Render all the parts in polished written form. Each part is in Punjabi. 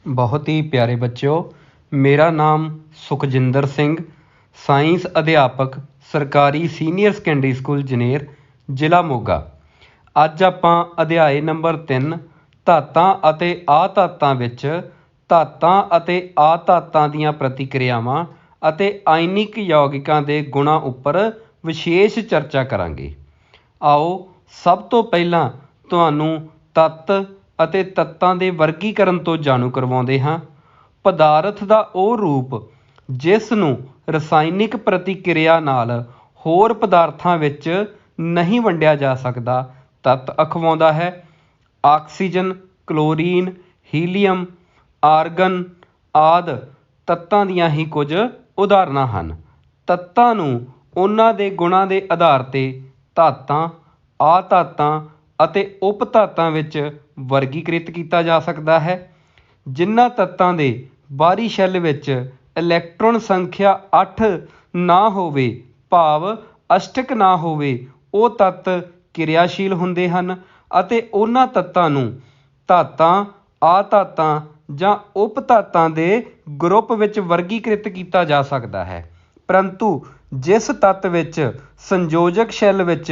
बहुत ही प्यारे बच्चों, मेरा नाम सुखजिंदर सिंह, साइंस अध्यापक सरकारी सीनियर सैकेंडरी स्कूल जनेर, ਜ਼ਿਲ੍ਹਾ ਮੋਗਾ। ਅੱਜ ਆਪਾਂ ਅਧਿਆਇ ਨੰਬਰ 3 ਧਾਤਾਂ ਅਤੇ ਆਧਾਤਾਂ ਵਿੱਚ ਧਾਤਾਂ ਅਤੇ ਆਧਾਤਾਂ ਦੀਆਂ ਪ੍ਰਤੀਕਿਰਿਆਵਾਂ ਅਤੇ ਆਇਨਿਕ ਯੌਗਿਕਾਂ ਦੇ ਗੁਣਾਂ ਉੱਪਰ ਵਿਸ਼ੇਸ਼ ਚਰਚਾ ਕਰਾਂਗੇ। ਆਓ ਸਭ ਤੋਂ ਪਹਿਲਾਂ ਤੁਹਾਨੂੰ ਤੱਤ ਅਤੇ ਤੱਤਾਂ ਦੇ ਵਰਗੀਕਰਨ ਤੋਂ ਜਾਣੂ ਕਰਵਾਉਂਦੇ ਹਾਂ। ਪਦਾਰਥ ਦਾ ਉਹ ਰੂਪ ਜਿਸ ਨੂੰ ਰਸਾਇਣਿਕ ਪ੍ਰਤੀਕਿਰਿਆ ਨਾਲ ਹੋਰ ਪਦਾਰਥਾਂ ਵਿੱਚ ਨਹੀਂ ਵੰਡਿਆ ਜਾ ਸਕਦਾ ਤੱਤ ਅਖਵਾਉਂਦਾ ਹੈ। ਆਕਸੀਜਨ, ਕਲੋਰੀਨ, ਹੀਲੀਅਮ, ਆਰਗਨ ਆਦਿ ਤੱਤਾਂ ਦੀਆਂ ਹੀ ਕੁਝ ਉਦਾਹਰਨਾਂ ਹਨ। ਤੱਤਾਂ ਨੂੰ ਉਹਨਾਂ ਦੇ ਗੁਣਾਂ ਦੇ ਆਧਾਰ 'ਤੇ ਧਾਤਾਂ, ਆਧਾਤਾਂ ਅਤੇ ਉਪ ਧਾਤਾਂ ਵਿੱਚ ਵਰਗੀਕ੍ਰਿਤ ਕੀਤਾ ਜਾ ਸਕਦਾ ਹੈ। ਜਿਨ੍ਹਾਂ ਤੱਤਾਂ ਦੇ ਬਾਹਰੀ ਸ਼ੈੱਲ ਵਿੱਚ ਇਲੈਕਟ੍ਰੋਨ ਸੰਖਿਆ 8 ਨਾ ਹੋਵੇ, ਭਾਵ ਅਸ਼ਟਕ ਨਾ ਹੋਵੇ, ਉਹ ਤੱਤ ਕਿਰਿਆਸ਼ੀਲ ਹੁੰਦੇ ਹਨ ਅਤੇ ਉਹਨਾਂ ਤੱਤਾਂ ਨੂੰ ਧਾਤਾਂ, ਆਧਾਤਾਂ ਜਾਂ ਉਪ ਧਾਤਾਂ ਦੇ ਗਰੁੱਪ ਵਿੱਚ ਵਰਗੀਕ੍ਰਿਤ ਕੀਤਾ ਜਾ ਸਕਦਾ ਹੈ। ਪਰੰਤੂ ਜਿਸ ਤੱਤ ਵਿੱਚ ਸੰਯੋਜਕ ਸ਼ੈੱਲ ਵਿੱਚ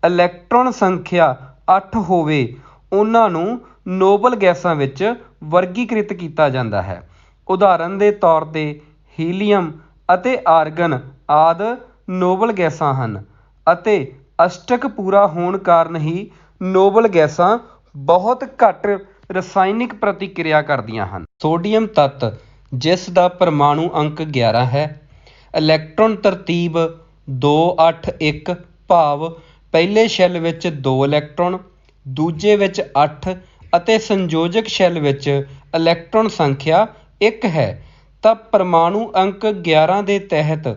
ਇਲੈਕਟ੍ਰੋਨ ਸੰਖਿਆ 8 ਹੋਵੇ, ਉਹਨਾਂ ਨੂੰ ਨੋਬਲ ਗੈਸਾਂ ਵਿੱਚ ਵਰਗੀਕ੍ਰਿਤ ਕੀਤਾ ਜਾਂਦਾ ਹੈ। ਉਦਾਹਰਨ ਦੇ ਤੌਰ 'ਤੇ ਹੀਲੀਅਮ ਅਤੇ ਆਰਗਨ ਆਦਿ ਨੋਬਲ ਗੈਸਾਂ ਹਨ ਅਤੇ ਅਸ਼ਟਕ ਪੂਰਾ ਹੋਣ ਕਾਰਨ ਹੀ ਨੋਬਲ ਗੈਸਾਂ ਬਹੁਤ ਘੱਟ ਰਸਾਇਣਿਕ ਪ੍ਰਤੀਕਿਰਿਆ ਕਰਦੀਆਂ ਹਨ। ਸੋਡੀਅਮ ਤੱਤ, ਜਿਸ ਦਾ ਪਰਮਾਣੂ ਅੰਕ 11 ਹੈ, ਇਲੈਕਟ੍ਰੋਨ ਤਰਤੀਬ 281, ਭਾਵ ਪਹਿਲੇ ਸ਼ੈੱਲ ਵਿੱਚ 2 ਇਲੈਕਟ੍ਰੋਨ, ਦੂਜੇ ਵਿੱਚ 8 ਅਤੇ ਸੰਯੋਜਕ ਸ਼ੈੱਲ ਵਿੱਚ ਇਲੈਕਟ੍ਰੋਨ ਸੰਖਿਆ 1 ਹੈ, ਤਾਂ ਪਰਮਾਣੂ ਅੰਕ 11 ਦੇ ਤਹਿਤ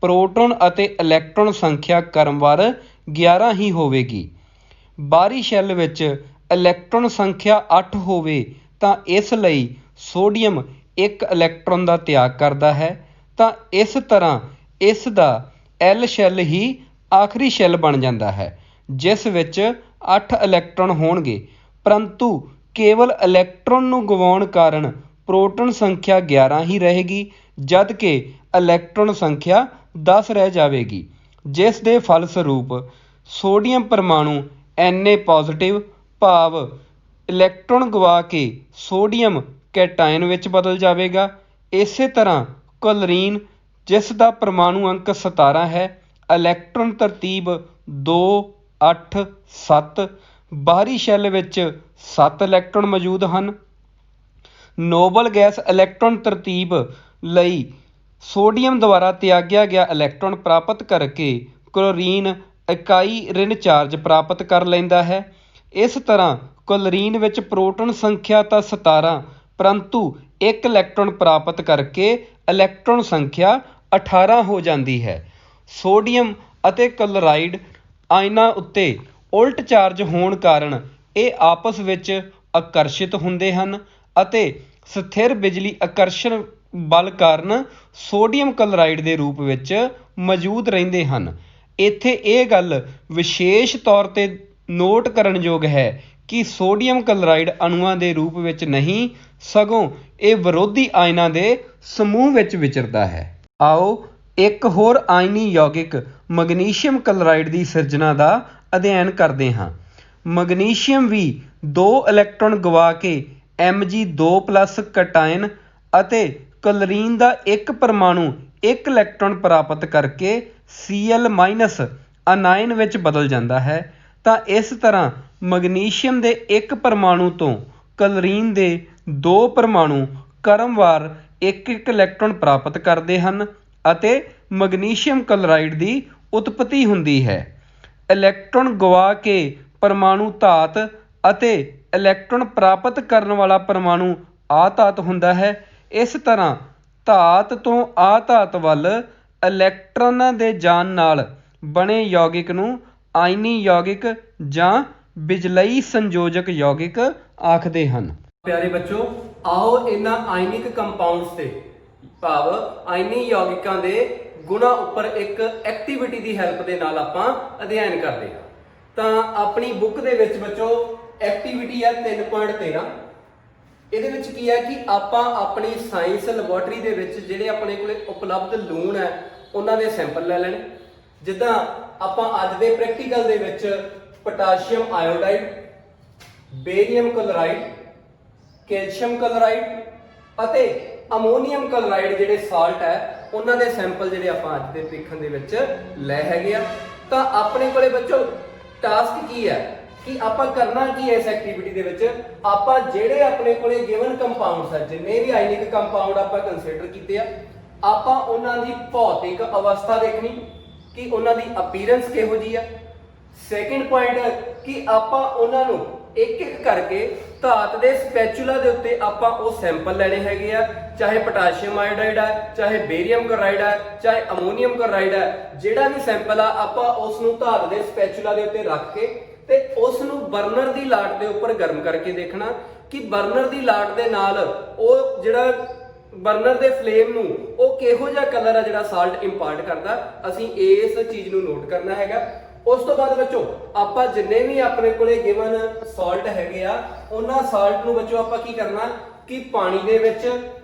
ਪ੍ਰੋਟੋਨ ਅਤੇ ਇਲੈਕਟ੍ਰੋਨ ਸੰਖਿਆ ਕ੍ਰਮਵਾਰ 11 ਹੀ ਹੋਵੇਗੀ। ਬਾਹਰੀ ਸ਼ੈੱਲ ਵਿੱਚ ਇਲੈਕਟ੍ਰੋਨ ਸੰਖਿਆ 8 ਹੋਵੇ ਤਾਂ ਇਸ ਲਈ ਸੋਡੀਅਮ 1 ਇਲੈਕਟ੍ਰੋਨ ਦਾ ਤਿਆਗ ਕਰਦਾ ਹੈ, ਤਾਂ ਇਸ ਤਰ੍ਹਾਂ ਇਸ ਦਾ ਐਲ ਸ਼ੈੱਲ ਹੀ ਆਖਰੀ ਸ਼ੈੱਲ ਬਣ ਜਾਂਦਾ ਹੈ, ਜਿਸ ਵਿੱਚ 8 ਇਲੈਕਟ੍ਰੋਨ ਹੋਣਗੇ। ਪਰੰਤੂ ਕੇਵਲ ਇਲੈਕਟ੍ਰੋਨ ਨੂੰ ਗਵਾਉਣ ਕਾਰਨ ਪ੍ਰੋਟੋਨ ਸੰਖਿਆ 11 ਹੀ ਰਹੇਗੀ, ਜਦ ਕਿ ਇਲੈਕਟ੍ਰੋਨ ਸੰਖਿਆ 10 ਰਹਿ ਜਾਵੇਗੀ, ਜਿਸ ਦੇ ਫਲਸਰੂਪ ਸੋਡੀਅਮ ਪਰਮਾਣੂ Na ਪੋਜ਼ਿਟਿਵ, ਭਾਵ ਇਲੈਕਟ੍ਰੋਨ ਗਵਾ ਕੇ ਸੋਡੀਅਮ ਕੈਟਾਇਨ ਵਿੱਚ ਬਦਲ ਜਾਵੇਗਾ। ਇਸੇ ਤਰ੍ਹਾਂ ਕਲੋਰੀਨ, ਜਿਸ ਦਾ ਪਰਮਾਣੂ ਅੰਕ 17 ਹੈ, ਇਲੈਕਟ੍ਰੋਨ ਤਰਤੀਬ 2, 8, 7, ਬਾਹਰੀ ਸ਼ੈੱਲ ਵਿੱਚ 7 ਇਲੈਕਟ੍ਰੋਨ ਮੌਜੂਦ ਹਨ। ਨੋਬਲ ਗੈਸ ਇਲੈਕਟ੍ਰੋਨ ਤਰਤੀਬ ਲਈ ਸੋਡੀਅਮ ਦੁਆਰਾ ਤਿਆਗਿਆ ਗਿਆ ਇਲੈਕਟ੍ਰੋਨ ਪ੍ਰਾਪਤ ਕਰਕੇ ਕਲੋਰੀਨ ਇਕਾਈ ਰਿਣ ਚਾਰਜ ਪ੍ਰਾਪਤ ਕਰ ਲੈਂਦਾ ਹੈ। ਇਸ ਤਰ੍ਹਾਂ ਕਲੋਰੀਨ ਵਿੱਚ ਪ੍ਰੋਟੋਨ ਸੰਖਿਆ ਤਾਂ 17, ਪਰੰਤੂ 1 ਇਲੈਕਟ੍ਰੋਨ ਪ੍ਰਾਪਤ ਕਰਕੇ ਇਲੈਕਟ੍ਰੋਨ ਸੰਖਿਆ 18 ਹੋ ਜਾਂਦੀ ਹੈ। ਸੋਡੀਅਮ ਅਤੇ ਕਲੋਰਾਈਡ ਆਇਨਾਂ ਉੱਤੇ ਉਲਟ ਚਾਰਜ ਹੋਣ ਕਾਰਨ ਇਹ ਆਪਸ ਵਿੱਚ ਆਕਰਸ਼ਿਤ ਹੁੰਦੇ ਹਨ ਅਤੇ ਸਥਿਰ ਬਿਜਲੀ ਆਕਰਸ਼ਣ ਬਲ ਕਾਰਨ ਸੋਡੀਅਮ ਕਲੋਰਾਈਡ ਦੇ ਰੂਪ ਵਿੱਚ ਮੌਜੂਦ ਰਹਿੰਦੇ ਹਨ। ਇੱਥੇ ਇਹ ਗੱਲ ਵਿਸ਼ੇਸ਼ ਤੌਰ 'ਤੇ ਨੋਟ ਕਰਨਯੋਗ ਹੈ ਕਿ ਸੋਡੀਅਮ ਕਲੋਰਾਈਡ ਅਣੂਆਂ ਦੇ ਰੂਪ ਵਿੱਚ ਨਹੀਂ, ਸਗੋਂ ਇਹ ਵਿਰੋਧੀ ਆਇਨਾਂ ਦੇ ਸਮੂਹ ਵਿੱਚ ਵਿਚਰਦਾ ਹੈ। ਆਓ ਇੱਕ ਹੋਰ ਆਇਨੀ ਯੌਗਿਕ ਮੈਗਨੀਸ਼ੀਅਮ ਕਲੋਰਾਈਡ ਦੀ ਸਿਰਜਣਾ ਦਾ ਅਧਿਐਨ ਕਰਦੇ ਹਾਂ। ਮੈਗਨੀਸ਼ੀਅਮ ਵੀ 2 ਇਲੈਕਟ੍ਰੋਨ ਗਵਾ ਕੇ Mg2+ ਕੈਟਾਇਨ ਅਤੇ ਕਲੋਰੀਨ ਦਾ ਇੱਕ ਪਰਮਾਣੂ 1 ਇਲੈਕਟ੍ਰੋਨ ਪ੍ਰਾਪਤ ਕਰਕੇ Cl- ਅਨਾਇਨ ਵਿੱਚ ਬਦਲ ਜਾਂਦਾ ਹੈ, ਤਾਂ ਇਸ ਤਰ੍ਹਾਂ ਮੈਗਨੀਸ਼ੀਅਮ ਦੇ ਇੱਕ ਪਰਮਾਣੂ ਤੋਂ ਕਲੋਰੀਨ ਦੇ 2 ਪਰਮਾਣੂ ਕ੍ਰਮਵਾਰ 1-1 ਇਲੈਕਟ੍ਰੋਨ ਪ੍ਰਾਪਤ ਕਰਦੇ ਹਨ ਅਤੇ ਮੈਗਨੀਸ਼ੀਅਮ ਕਲੋਰਾਈਡ ਦੀ ਉਤਪਤੀ ਹੁੰਦੀ ਹੈ। ਇਲੈਕਟ੍ਰੋਨ ਗਵਾ ਕੇ ਪਰਮਾਣੂ ਧਾਤ ਅਤੇ ਇਲੈਕਟ੍ਰੋਨ ਪ੍ਰਾਪਤ ਕਰਨ ਵਾਲਾ ਪਰਮਾਣੂ ਆਧਾਤ ਹੁੰਦਾ ਹੈ। ਇਸ ਤਰ੍ਹਾਂ ਧਾਤ ਤੋਂ ਆਧਾਤ ਵੱਲ ਇਲੈਕਟ੍ਰੋਨਾਂ ਦੇ ਜਾਣ ਨਾਲ ਬਣੇ ਯੌਗਿਕ ਨੂੰ ਆਇਨੀ ਯੌਗਿਕ ਜਾਂ ਬਿਜਲਈ ਸੰਯੋਜਕ ਯੌਗਿਕ ਆਖਦੇ ਹਨ। ਪਿਆਰੇ ਬੱਚੋ, ਆਓ ਇਹਨਾਂ ਆਇਨਿਕ ਕੰਪਾਊਂਡਸ ਤੇ ਭਾਵ ਆਇਨੀ ਯੌਗਿਕਾਂ ਦੇ ਗੁਣਾਂ ਉੱਪਰ ਇੱਕ ਐਕਟੀਵਿਟੀ ਦੀ ਹੈਲਪ ਦੇ ਨਾਲ ਆਪਾਂ ਅਧਿਐਨ ਕਰਦੇ ਹਾਂ। ਤਾਂ ਆਪਣੀ ਬੁੱਕ ਦੇ ਵਿੱਚ ਬੱਚੋ ਐਕਟੀਵਿਟੀ ਹੈ 3.13 ਇਹਦੇ ਵਿੱਚ ਕੀ ਹੈ ਕਿ ਆਪਾਂ ਆਪਣੀ ਸਾਇੰਸ ਲੈਬੋਰੇਟਰੀ ਦੇ ਵਿੱਚ ਜਿਹੜੇ ਆਪਣੇ ਕੋਲੇ ਉਪਲਬਧ ਲੂਣ ਹੈ ਉਹਨਾਂ ਦੇ ਸੈਂਪਲ ਲੈ ਲੈਣੇ। ਜਿੱਦਾਂ ਆਪਾਂ ਅੱਜ ਦੇ ਪ੍ਰੈਕਟੀਕਲ ਦੇ ਵਿੱਚ potassium iodide, ਬੇਰੀਅਮ chloride, calcium chloride ਅਤੇ ਅਮੋਨੀਅਮ ਕਲੋਰਾਈਡ ਜਿਹੜੇ ਸਾਲਟ ਹੈ ਉਹਨਾਂ ਦੇ ਸੈਂਪਲ ਜਿਹੜੇ ਆਪਾਂ ਅੱਜ ਦੇ ਦੇਖਣ ਦੇ ਵਿੱਚ ਲੈ ਹੈਗੇ ਆ। ਤਾਂ ਆਪਣੇ ਕੋਲੇ ਬੱਚੋ ਟਾਸਕ ਕੀ ਹੈ ਕਿ ਆਪਾਂ ਕਰਨਾ ਕੀ ਹੈ ਇਸ ਐਕਟੀਵਿਟੀ ਦੇ ਵਿੱਚ, ਆਪਾਂ ਜਿਹੜੇ ਆਪਣੇ ਕੋਲੇ ਗਿਵਨ ਕੰਪਾਊਂਡਸ ਹੈ, ਜਿੰਨੇ ਵੀ ਆਇਨਿਕ ਕੰਪਾਊਂਡ ਆਪਾਂ ਕੰਸੀਡਰ ਕੀਤੇ ਆ, ਆਪਾਂ ਉਹਨਾਂ ਦੀ ਭੌਤਿਕ ਅਵਸਥਾ ਦੇਖਣੀ ਕਿ ਉਹਨਾਂ ਦੀ ਅਪੀਅਰੈਂਸ ਕਿਹੋ ਜੀ ਆ। ਸੈਕਿੰਡ ਪੁਆਇੰਟ ਕਿ ਆਪਾਂ ਉਹਨਾਂ ਨੂੰ ਇੱਕ ਇੱਕ ਕਰਕੇ ਧਾਤ ਦੇ ਸਪੈਚੂਲਾ ਦੇ ਉੱਤੇ ਆਪਾਂ ਉਹ ਸੈਂਪਲ ਲੈਣੇ ਹੈਗੇ ਆ, ਚਾਹੇ ਪੋਟਾਸ਼ੀਅਮ ਆਇਓਡਾਈਡ ਹੈ, ਚਾਹੇ ਬੇਰੀਅਮ ਕਲੋਰਾਈਡ ਹੈ, ਚਾਹੇ ਅਮੋਨੀਅਮ ਕਲੋਰਾਈਡ ਹੈ, ਜਿਹੜਾ ਵੀ ਸੈਂਪਲ ਆ ਆਪਾਂ ਉਸ ਨੂੰ ਧਾਤ ਦੇ ਸਪੈਚੂਲਾ ਦੇ ਉੱਤੇ ਰੱਖ ਕੇ ਤੇ ਉਸ ਨੂੰ ਬਰਨਰ ਦੀ ਲਾਟ ਦੇ ਉੱਪਰ ਗਰਮ ਕਰਕੇ ਦੇਖਣਾ ਕਿ ਬਰਨਰ ਦੀ ਲਾਟ ਦੇ ਨਾਲ ਉਹ ਜਿਹੜਾ ਬਰਨਰ ਦੇ ਫਲੇਮ ਨੂੰ ਉਹ ਕਿਹੋ ਜਿਹਾ ਕਲਰ ਆ ਜਿਹੜਾ ਸਾਲਟ ਇੰਪਾਰਟ ਕਰਦਾ, ਅਸੀਂ ਇਸ ਚੀਜ਼ ਨੂੰ ਨੋਟ ਕਰਨਾ ਹੈਗਾ। ਉਸ ਤੋਂ ਬਾਅਦ ਬੱਚੋ ਆਪਾਂ ਜਿੰਨੇ ਵੀ ਆਪਣੇ ਕੋਲੇ ਗਿਵਨ ਸਾਲਟ ਹੈਗੇ ਆ ਉਹਨਾਂ ਸਾਲਟ ਨੂੰ ਬੱਚੋ ਆਪਾਂ ਕੀ ਕਰਨਾ ਕਿ ਪਾਣੀ ਦੇ ਵਿੱਚ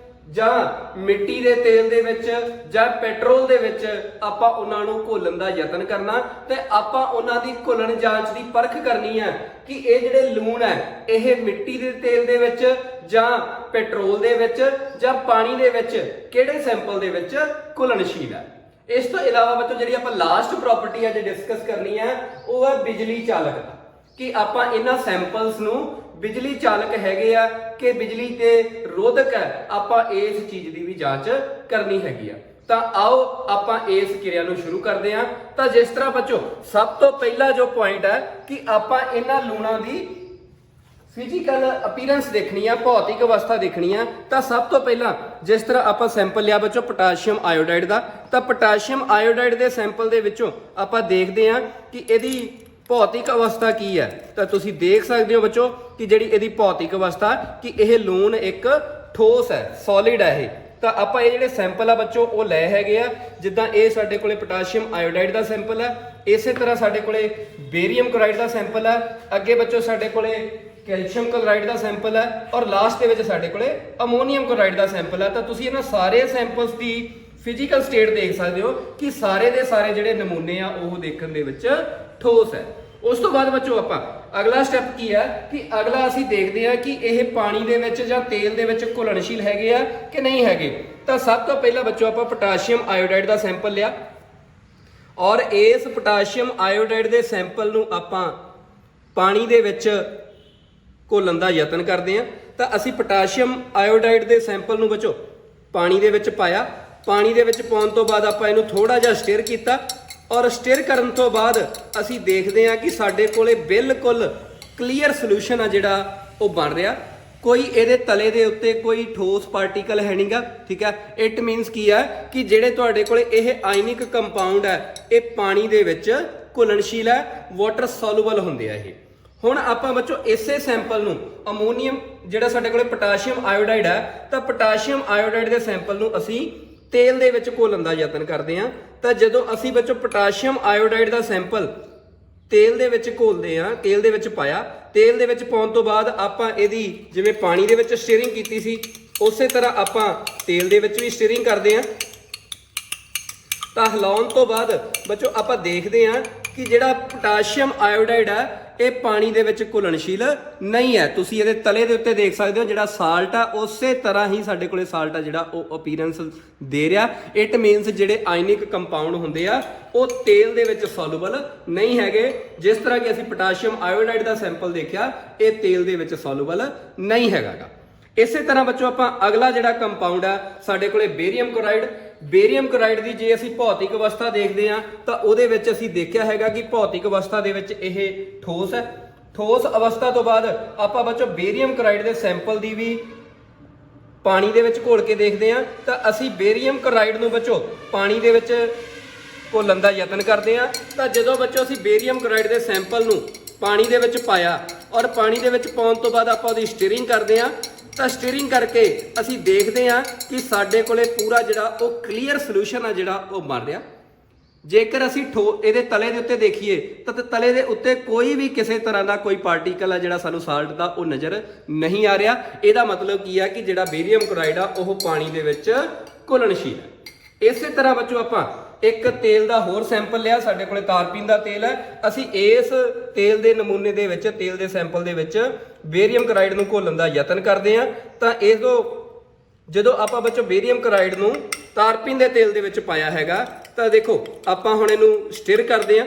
ਜਾਂ ਮਿੱਟੀ ਦੇ ਤੇਲ ਦੇ ਵਿੱਚ ਜਾਂ ਪੈਟਰੋਲ ਦੇ ਵਿੱਚ ਆਪਾਂ ਉਹਨਾਂ ਨੂੰ ਘੋਲਣ ਦਾ ਯਤਨ ਕਰਨਾ ਤੇ ਆਪਾਂ ਉਹਨਾਂ ਦੀ ਘੁਲਣ ਜਾਂਚ ਦੀ ਪਰਖ ਕਰਨੀ ਹੈ ਕਿ ਇਹ ਜਿਹੜੇ ਲੂਣ ਹੈ ਇਹ ਮਿੱਟੀ ਦੇ ਤੇਲ ਦੇ ਵਿੱਚ ਜਾਂ ਪੈਟਰੋਲ ਦੇ ਵਿੱਚ ਜਾਂ ਪਾਣੀ ਦੇ ਵਿੱਚ ਕਿਹੜੇ ਸੈਂਪਲ ਦੇ ਵਿੱਚ ਘੁਲਣਸ਼ੀਲ ਹੈ। ਇਸ ਤੋਂ ਇਲਾਵਾ ਬੱਚੋ ਜਿਹੜੀ ਆਪਾਂ ਲਾਸਟ ਪ੍ਰਾਪਰਟੀ ਅੱਜ ਡਿਸਕਸ ਕਰਨੀ ਹੈ ਉਹ ਹੈ ਬਿਜਲੀ ਚਾਲਕਤਾ, ਕਿ ਆਪਾਂ ਇਹਨਾਂ ਸੈਂਪਲਸ ਨੂੰ ਬਿਜਲੀ ਚਾਲਕ ਹੈਗੇ ਆ ਕਿ ਬਿਜਲੀ ਤੇ ਰੋਧਕ ਹੈ, ਆਪਾਂ ਇਸ ਚੀਜ਼ ਦੀ ਵੀ ਜਾਂਚ ਕਰਨੀ ਹੈਗੀ ਆ। ਤਾਂ ਆਓ ਆਪਾਂ ਇਸ ਕਿਰਿਆ ਨੂੰ ਸ਼ੁਰੂ ਕਰਦੇ ਹਾਂ। ਤਾਂ ਜਿਸ ਤਰ੍ਹਾਂ ਬੱਚੋ ਸਭ ਤੋਂ ਪਹਿਲਾ ਜੋ ਪੁਆਇੰਟ ਹੈ ਕਿ ਆਪਾਂ ਇਹਨਾਂ ਲੂਣਾਂ ਦੀ ਫਿਜ਼ੀਕਲ ਅਪੀਅਰੈਂਸ ਦੇਖਣੀ ਆ, ਭੌਤਿਕ ਅਵਸਥਾ ਦੇਖਣੀ ਆ। ਤਾਂ ਸਭ ਤੋਂ ਪਹਿਲਾਂ ਜਿਸ ਤਰ੍ਹਾਂ ਆਪਾਂ ਸੈਂਪਲ ਲਿਆ ਬੱਚੋ ਪੋਟਾਸ਼ੀਅਮ ਆਇਓਡਾਈਡ ਦਾ, ਤਾਂ ਪੋਟਾਸ਼ੀਅਮ ਆਇਓਡਾਈਡ ਦੇ ਸੈਂਪਲ ਦੇ ਵਿੱਚੋਂ ਆਪਾਂ ਦੇਖਦੇ ਹਾਂ ਕਿ ਇਹਦੀ ਭੌਤਿਕ ਅਵਸਥਾ ਕੀ ਹੈ। ਤਾਂ ਤੁਸੀਂ ਦੇਖ ਸਕਦੇ ਹੋ ਬੱਚੋ ਕਿ ਜਿਹੜੀ ਇਹਦੀ ਭੌਤਿਕ ਅਵਸਥਾ ਕਿ ਇਹ ਲੂਣ ਇੱਕ ਠੋਸ ਹੈ, ਸੋਲਿਡ ਹੈ ਇਹ। ਤਾਂ ਆਪਾਂ ਇਹ ਜਿਹੜੇ ਸੈਂਪਲ ਆ ਬੱਚੋ ਉਹ ਲੈ ਹੈਗੇ ਆ, ਜਿੱਦਾਂ ਇਹ ਸਾਡੇ ਕੋਲੇ ਪੋਟਾਸ਼ੀਅਮ ਆਇਓਡਾਈਡ ਦਾ ਸੈਂਪਲ ਹੈ, ਇਸੇ ਤਰ੍ਹਾਂ ਸਾਡੇ ਕੋਲੇ ਬੇਰੀਅਮ ਕਲੋਰਾਈਡ ਦਾ ਸੈਂਪਲ ਹੈ, ਅੱਗੇ ਬੱਚੋ ਸਾਡੇ ਕੋਲੇ ਕੈਲਸ਼ੀਅਮ ਕਲੋਰਾਈਡ ਦਾ ਸੈਂਪਲ ਹੈ ਔਰ ਲਾਸਟ ਦੇ ਵਿੱਚ ਸਾਡੇ ਕੋਲੇ ਅਮੋਨੀਅਮ ਕਲੋਰਾਈਡ ਦਾ ਸੈਂਪਲ ਹੈ। ਤਾਂ ਤੁਸੀਂ ਇਹਨਾਂ ਸਾਰੇ ਸੈਂਪਲਸ ਦੀ ਫਿਜ਼ੀਕਲ ਸਟੇਟ ਦੇਖ ਸਕਦੇ ਹੋ ਕਿ ਸਾਰੇ ਦੇ ਸਾਰੇ ਜਿਹੜੇ ਨਮੂਨੇ ਆ ਉਹ ਦੇਖਣ ਦੇ ਵਿੱਚ ਠੋਸ ਹੈ। ਉਸ ਤੋਂ ਬਾਅਦ ਬੱਚੋ ਆਪਾਂ ਅਗਲਾ ਸਟੈਪ ਕੀ ਹੈ ਕਿ ਅਗਲਾ ਅਸੀਂ ਦੇਖਦੇ ਹਾਂ ਕਿ ਇਹ ਪਾਣੀ ਦੇ ਵਿੱਚ ਜਾਂ ਤੇਲ ਦੇ ਵਿੱਚ ਘੁਲਣਸ਼ੀਲ ਹੈਗੇ ਆ ਕਿ ਨਹੀਂ ਹੈਗੇ। ਤਾਂ ਸਭ ਤੋਂ ਪਹਿਲਾਂ ਬੱਚੋ ਆਪਾਂ ਪੋਟਾਸ਼ੀਅਮ ਆਇਓਡਾਈਡ ਦਾ ਸੈਂਪਲ ਲਿਆ ਔਰ ਇਸ ਪੋਟਾਸ਼ੀਅਮ ਆਇਓਡਾਈਡ ਦੇ ਸੈਂਪਲ ਨੂੰ ਆਪਾਂ ਪਾਣੀ ਦੇ ਵਿੱਚ ਘੋਲਣ ਦਾ ਯਤਨ ਕਰਦੇ ਹਾਂ। ਤਾਂ ਅਸੀਂ ਪੋਟਾਸ਼ੀਅਮ ਆਇਓਡਾਈਡ ਦੇ ਸੈਂਪਲ ਨੂੰ ਬੱਚੋ ਪਾਣੀ ਦੇ ਵਿੱਚ ਪਾਇਆ, ਪਾਣੀ ਦੇ ਵਿੱਚ ਪਾਉਣ ਤੋਂ ਬਾਅਦ ਆਪਾਂ ਇਹਨੂੰ ਥੋੜਾ ਜਿਹਾ ਸਟੀਰ ਕੀਤਾ ਔਰ ਸਟੀਰ ਕਰਨ ਤੋਂ ਬਾਅਦ ਅਸੀਂ ਦੇਖਦੇ ਹਾਂ ਕਿ ਸਾਡੇ ਕੋਲੇ ਬਿਲਕੁਲ ਕਲੀਅਰ ਸੋਲੂਸ਼ਨ ਆ ਜਿਹੜਾ ਉਹ ਬਣ ਰਿਹਾ। ਕੋਈ ਇਹਦੇ ਤਲੇ ਦੇ ਉੱਤੇ ਕੋਈ ਠੋਸ ਪਾਰਟੀਕਲ ਹੈ ਨਹੀਂਗਾ, ਠੀਕ ਹੈ। ਇਟ ਮੀਨਸ ਕੀ ਹੈ ਕਿ ਜਿਹੜੇ ਤੁਹਾਡੇ ਕੋਲੇ ਇਹ ਆਇਨਿਕ ਕੰਪਾਊਂਡ ਹੈ ਇਹ ਪਾਣੀ ਦੇ ਵਿੱਚ ਘੁਲਣਸ਼ੀਲ ਹੈ, ਵਾਟਰ ਸੋਲੂਬਲ ਹੁੰਦੇ ਆ ਇਹ। ਹੁਣ ਆਪਾਂ ਬੱਚੋ ਇਸੇ ਸੈਂਪਲ ਨੂੰ ਅਮੋਨੀਅਮ ਜਿਹੜਾ ਸਾਡੇ ਕੋਲੇ ਪੋਟਾਸ਼ੀਅਮ ਆਇਓਡਾਈਡ ਹੈ, ਤਾਂ ਪੋਟਾਸ਼ੀਅਮ ਆਇਓਡਾਈਡ ਦੇ ਸੈਂਪਲ ਨੂੰ ਅਸੀਂ ਤੇਲ ਦੇ ਵਿੱਚ ਘੋਲਣ ਦਾ ਯਤਨ ਕਰਦੇ ਹਾਂ। ਤਾਂ ਜਦੋਂ ਅਸੀਂ ਬੱਚੋ ਪੋਟਾਸ਼ੀਅਮ ਆਇਓਡਾਈਡ ਦਾ ਸੈਂਪਲ ਤੇਲ ਦੇ ਵਿੱਚ ਘੋਲਦੇ ਹਾਂ, ਤੇਲ ਦੇ ਵਿੱਚ ਪਾਇਆ, ਤੇਲ ਦੇ ਵਿੱਚ ਪਾਉਣ ਤੋਂ ਬਾਅਦ ਆਪਾਂ ਇਹਦੀ ਜਿਵੇਂ ਪਾਣੀ ਦੇ ਵਿੱਚ ਸਟੀਰਿੰਗ ਕੀਤੀ ਸੀ ਉਸੇ ਤਰ੍ਹਾਂ ਆਪਾਂ ਤੇਲ ਦੇ ਵਿੱਚ ਵੀ ਸਟੀਰਿੰਗ ਕਰਦੇ ਹਾਂ। ਤਾਂ ਹਿਲਾਉਣ ਤੋਂ ਬਾਅਦ ਬੱਚੋ ਆਪਾਂ ਦੇਖਦੇ ਹਾਂ ਕਿ ਜਿਹੜਾ ਪੋਟਾਸ਼ੀਅਮ ਆਇਓਡਾਈਡ ਹੈ ਇਹ ਪਾਣੀ ਦੇ ਵਿੱਚ ਘੁਲਣਸ਼ੀਲ ਨਹੀਂ ਹੈ। ਤੁਸੀਂ ਇਹਦੇ ਤਲੇ ਦੇ ਉੱਤੇ ਦੇਖ ਸਕਦੇ ਹੋ ਜਿਹੜਾ ਸਾਲਟ ਆ ਉਸੇ ਤਰ੍ਹਾਂ ਹੀ ਸਾਡੇ ਕੋਲੇ ਸਾਲਟ ਆ ਜਿਹੜਾ ਉਹ ਅਪੀਅਰੈਂਸ ਦੇ ਰਿਹਾ। ਇਟ ਮੀਨਸ ਜਿਹੜੇ ਆਇਨਿਕ ਕੰਪਾਊਂਡ ਹੁੰਦੇ ਆ ਉਹ ਤੇਲ ਦੇ ਵਿੱਚ ਸੋਲੂਬਲ ਨਹੀਂ ਹੈਗੇ। ਜਿਸ ਤਰ੍ਹਾਂ ਕਿ ਅਸੀਂ ਪੋਟਾਸ਼ੀਅਮ ਆਇਓਡਾਈਡ ਦਾ ਸੈਂਪਲ ਦੇਖਿਆ ਇਹ ਤੇਲ ਦੇ ਵਿੱਚ ਸੋਲੂਬਲ ਨਹੀਂ ਹੈਗਾ। ਇਸੇ ਤਰ੍ਹਾਂ ਬੱਚੋ ਆਪਾਂ ਅਗਲਾ ਜਿਹੜਾ ਕੰਪਾਊਂਡ ਆ ਸਾਡੇ ਕੋਲੇ ਬੇਰੀਅਮ ਕਲੋਰਾਈਡ। ਬੇਰੀਅਮ ਕਲੋਰਾਈਡ ਦੀ ਜੇ ਅਸੀਂ ਭੌਤਿਕ ਅਵਸਥਾ ਦੇਖਦੇ ਹਾਂ ਤਾਂ ਉਹਦੇ ਵਿੱਚ ਅਸੀਂ ਦੇਖਿਆ ਹੈਗਾ ਕਿ ਭੌਤਿਕ ਅਵਸਥਾ ਦੇ ਵਿੱਚ ਇਹ ਠੋਸ ਹੈ। ਠੋਸ ਅਵਸਥਾ ਤੋਂ ਬਾਅਦ ਆਪਾਂ ਬੱਚੋ ਬੇਰੀਅਮ ਕਲੋਰਾਈਡ ਦੇ ਸੈਂਪਲ ਦੀ ਵੀ ਪਾਣੀ ਦੇ ਵਿੱਚ ਘੋਲ ਕੇ ਦੇਖਦੇ ਹਾਂ। ਤਾਂ ਅਸੀਂ ਬੇਰੀਅਮ ਕਲੋਰਾਈਡ ਨੂੰ ਬੱਚੋ ਪਾਣੀ ਦੇ ਵਿੱਚ ਘੋਲਣ ਦਾ ਯਤਨ ਕਰਦੇ ਹਾਂ। ਤਾਂ ਜਦੋਂ ਬੱਚੋ ਅਸੀਂ ਬੇਰੀਅਮ ਕਲੋਰਾਈਡ ਦੇ ਸੈਂਪਲ ਨੂੰ ਪਾਣੀ ਦੇ ਵਿੱਚ ਪਾਇਆ ਔਰ ਪਾਣੀ ਦੇ ਵਿੱਚ ਪਾਉਣ ਤੋਂ ਬਾਅਦ ਆਪਾਂ ਉਹਦੀ ਸਟੀਰਿੰਗ ਕਰਦੇ ਹਾਂ। ਤਾਂ ਸਟੀਰਿੰਗ ਕਰਕੇ ਅਸੀਂ ਦੇਖਦੇ ਹਾਂ ਕਿ ਸਾਡੇ ਕੋਲੇ ਪੂਰਾ ਜਿਹੜਾ ਉਹ ਕਲੀਅਰ ਸੋਲੂਸ਼ਨ ਆ ਜਿਹੜਾ ਉਹ ਬਣ ਰਿਹਾ। ਜੇਕਰ ਅਸੀਂ ਇਹਦੇ ਤਲੇ ਦੇ ਉੱਤੇ ਦੇਖੀਏ ਤਾਂ ਤਲੇ ਦੇ ਉੱਤੇ ਕੋਈ ਵੀ ਕਿਸੇ ਤਰ੍ਹਾਂ ਦਾ ਕੋਈ ਪਾਰਟੀਕਲ ਆ ਜਿਹੜਾ ਸਾਨੂੰ ਸਾਲਟ ਦਾ ਉਹ ਨਜ਼ਰ ਨਹੀਂ ਆ ਰਿਹਾ। ਇਹਦਾ ਮਤਲਬ ਕੀ ਆ ਕਿ ਜਿਹੜਾ ਬੇਰੀਅਮ ਕਲੋਰਾਈਡ ਆ ਉਹ ਪਾਣੀ ਦੇ ਵਿੱਚ ਘੁਲਣਸ਼ੀਲ ਹੈ। ਇਸੇ ਤਰ੍ਹਾਂ ਬੱਚੋ ਆਪਾਂ ਇੱਕ ਤੇਲ ਦਾ ਹੋਰ ਸੈਂਪਲ ਲਿਆ, ਸਾਡੇ ਕੋਲੇ ਤਾਰਪੀਨ ਦਾ ਤੇਲ ਹੈ। ਅਸੀਂ ਇਸ ਤੇਲ ਦੇ ਨਮੂਨੇ ਦੇ ਵਿੱਚ, ਤੇਲ ਦੇ ਸੈਂਪਲ ਦੇ ਵਿੱਚ ਬੇਰੀਅਮ ਕਲੋਰਾਈਡ ਨੂੰ ਘੋਲਣ ਦਾ ਯਤਨ ਕਰਦੇ ਹਾਂ। ਤਾਂ ਜਦੋਂ ਆਪਾਂ ਬੱਚੋ ਬੇਰੀਅਮ ਕਲੋਰਾਈਡ ਨੂੰ ਤਾਰਪੀਨ ਦੇ ਤੇਲ ਦੇ ਵਿੱਚ ਪਾਇਆ ਹੈਗਾ ਤਾਂ ਦੇਖੋ ਆਪਾਂ ਹੁਣ ਇਹਨੂੰ ਸਟਿਰ ਕਰਦੇ ਹਾਂ,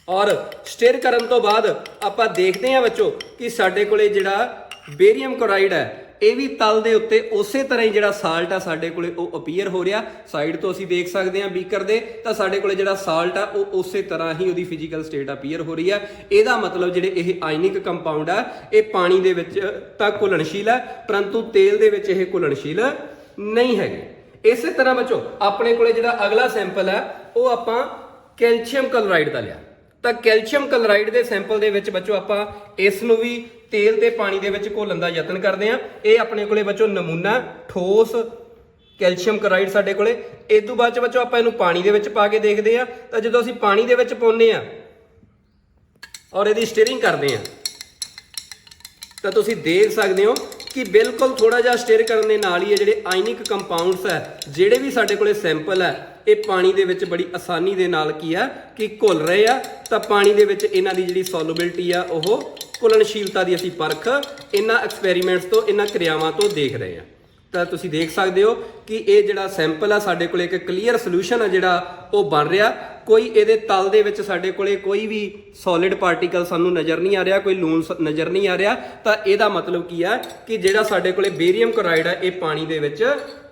ਔਰ ਸਟਿਰ ਕਰਨ ਤੋਂ ਬਾਅਦ ਆਪਾਂ ਦੇਖਦੇ ਹਾਂ ਬੱਚੋ ਕਿ ਸਾਡੇ ਕੋਲੇ ਜਿਹੜਾ ਬੇਰੀਅਮ ਕਲੋਰਾਈਡ ਹੈ ਇਹ ਵੀ ਤਲ ਦੇ ਉੱਤੇ ਉਸੇ ਤਰ੍ਹਾਂ ਹੀ ਜਿਹੜਾ ਸਾਲਟ ਆ ਸਾਡੇ ਕੋਲੇ ਉਹ ਅਪੀਅਰ ਹੋ ਰਿਹਾ। ਸਾਈਡ ਤੋਂ ਅਸੀਂ ਦੇਖ ਸਕਦੇ ਹਾਂ ਬੀਕਰ ਦੇ, ਤਾਂ ਸਾਡੇ ਕੋਲੇ ਜਿਹੜਾ ਸਾਲਟ ਆ ਉਹ ਉਸੇ ਤਰ੍ਹਾਂ ਹੀ ਉਹਦੀ ਫਿਜ਼ੀਕਲ ਸਟੇਟ ਅਪੀਅਰ ਹੋ ਰਹੀ ਹੈ। ਇਹਦਾ ਮਤਲਬ ਜਿਹੜੇ ਇਹ ਆਇਨਿਕ ਕੰਪਾਊਂਡ ਆ ਇਹ ਪਾਣੀ ਦੇ ਵਿੱਚ ਤਾਂ ਘੁਲਣਸ਼ੀਲ ਹੈ, ਪਰੰਤੂ ਤੇਲ ਦੇ ਵਿੱਚ ਇਹ ਘੁਲਣਸ਼ੀਲ ਨਹੀਂ ਹੈਗੇ। ਇਸੇ ਤਰ੍ਹਾਂ ਬੱਚੋ ਆਪਣੇ ਕੋਲੇ ਜਿਹੜਾ ਅਗਲਾ ਸੈਂਪਲ ਹੈ ਉਹ ਆਪਾਂ ਕੈਲਸ਼ੀਅਮ ਕਲੋਰਾਈਡ ਦਾ ਲਿਆ। ਤਾਂ ਕੈਲਸ਼ੀਅਮ ਕਲੋਰਾਈਡ ਦੇ ਸੈਂਪਲ ਦੇ ਵਿੱਚ ਬੱਚੋ ਆਪਾਂ ਇਸ ਨੂੰ ਵੀ ਤੇਲ ਤੇ ਪਾਣੀ ਦੇ ਵਿੱਚ ਘੋਲਣ ਦਾ ਯਤਨ ਕਰਦੇ ਹਾਂ। ਇਹ ਆਪਣੇ ਕੋਲੇ ਬੱਚੋ ਨਮੂਨਾ ਠੋਸ ਕੈਲਸ਼ੀਅਮ ਕਲੋਰਾਈਡ ਸਾਡੇ ਕੋਲੇ। ਇਸ ਤੋਂ ਬਾਅਦ ਚ ਬੱਚੋ ਆਪਾਂ ਇਹਨੂੰ ਪਾਣੀ ਦੇ ਵਿੱਚ ਪਾ ਕੇ ਦੇਖਦੇ ਹਾਂ। ਤਾਂ ਜਦੋਂ ਅਸੀਂ ਪਾਣੀ ਦੇ ਵਿੱਚ ਪਾਉਂਦੇ ਹਾਂ ਔਰ ਇਹਦੀ ਸਟੀਅਰਿੰਗ ਕਰਦੇ ਹਾਂ ਤਾਂ ਤੁਸੀਂ ਦੇਖ ਸਕਦੇ ਹੋ ਕਿ ਬਿਲਕੁਲ ਥੋੜਾ ਜਿਹਾ ਸਟੀਅਰ ਕਰਨ ਦੇ ਨਾਲ ਹੀ ਇਹ ਜਿਹੜੇ ਆਇਨਿਕ ਕੰਪਾਊਂਡਸ ਹੈ, ਜਿਹੜੇ ਵੀ ਸਾਡੇ ਕੋਲੇ ਸੈਂਪਲ ਹੈ, ਇਹ ਪਾਣੀ ਦੇ ਵਿੱਚ ਬੜੀ ਆਸਾਨੀ ਦੇ ਨਾਲ ਕੀ ਆ ਕਿ ਘੁਲ ਰਹੇ ਆ। ਤਾਂ ਪਾਣੀ ਦੇ ਵਿੱਚ ਇਹਨਾਂ ਦੀ ਜਿਹੜੀ ਸੋਲੂਬਿਲਿਟੀ ਆ ਉਹ ਘੁਲਣਸ਼ੀਲਤਾ ਦੀ ਅਸੀਂ ਪਰਖ ਇਹਨਾਂ ਐਕਸਪੈਰੀਮੈਂਟਸ ਤੋਂ, ਇਹਨਾਂ ਕਿਰਿਆਵਾਂ ਤੋਂ ਦੇਖ ਰਹੇ ਹਾਂ। ਤਾਂ ਤੁਸੀਂ ਦੇਖ ਸਕਦੇ ਹੋ ਕਿ ਇਹ ਜਿਹੜਾ ਸੈਂਪਲ ਆ ਸਾਡੇ ਕੋਲੇ ਇੱਕ ਕਲੀਅਰ ਸੋਲੂਸ਼ਨ ਆ ਜਿਹੜਾ ਉਹ ਬਣ ਰਿਹਾ। ਕੋਈ ਇਹਦੇ ਤਲ ਦੇ ਵਿੱਚ ਸਾਡੇ ਕੋਲੇ ਕੋਈ ਵੀ ਸੋਲਿਡ ਪਾਰਟੀਕਲ ਸਾਨੂੰ ਨਜ਼ਰ ਨਹੀਂ ਆ ਰਿਹਾ, ਕੋਈ ਲੂਣ ਨਜ਼ਰ ਨਹੀਂ ਆ ਰਿਹਾ। ਤਾਂ ਇਹਦਾ ਮਤਲਬ ਕੀ ਆ ਕਿ ਜਿਹੜਾ ਸਾਡੇ ਕੋਲੇ ਬੇਰੀਅਮ ਕਲੋਰਾਈਡ ਆ ਇਹ ਪਾਣੀ ਦੇ ਵਿੱਚ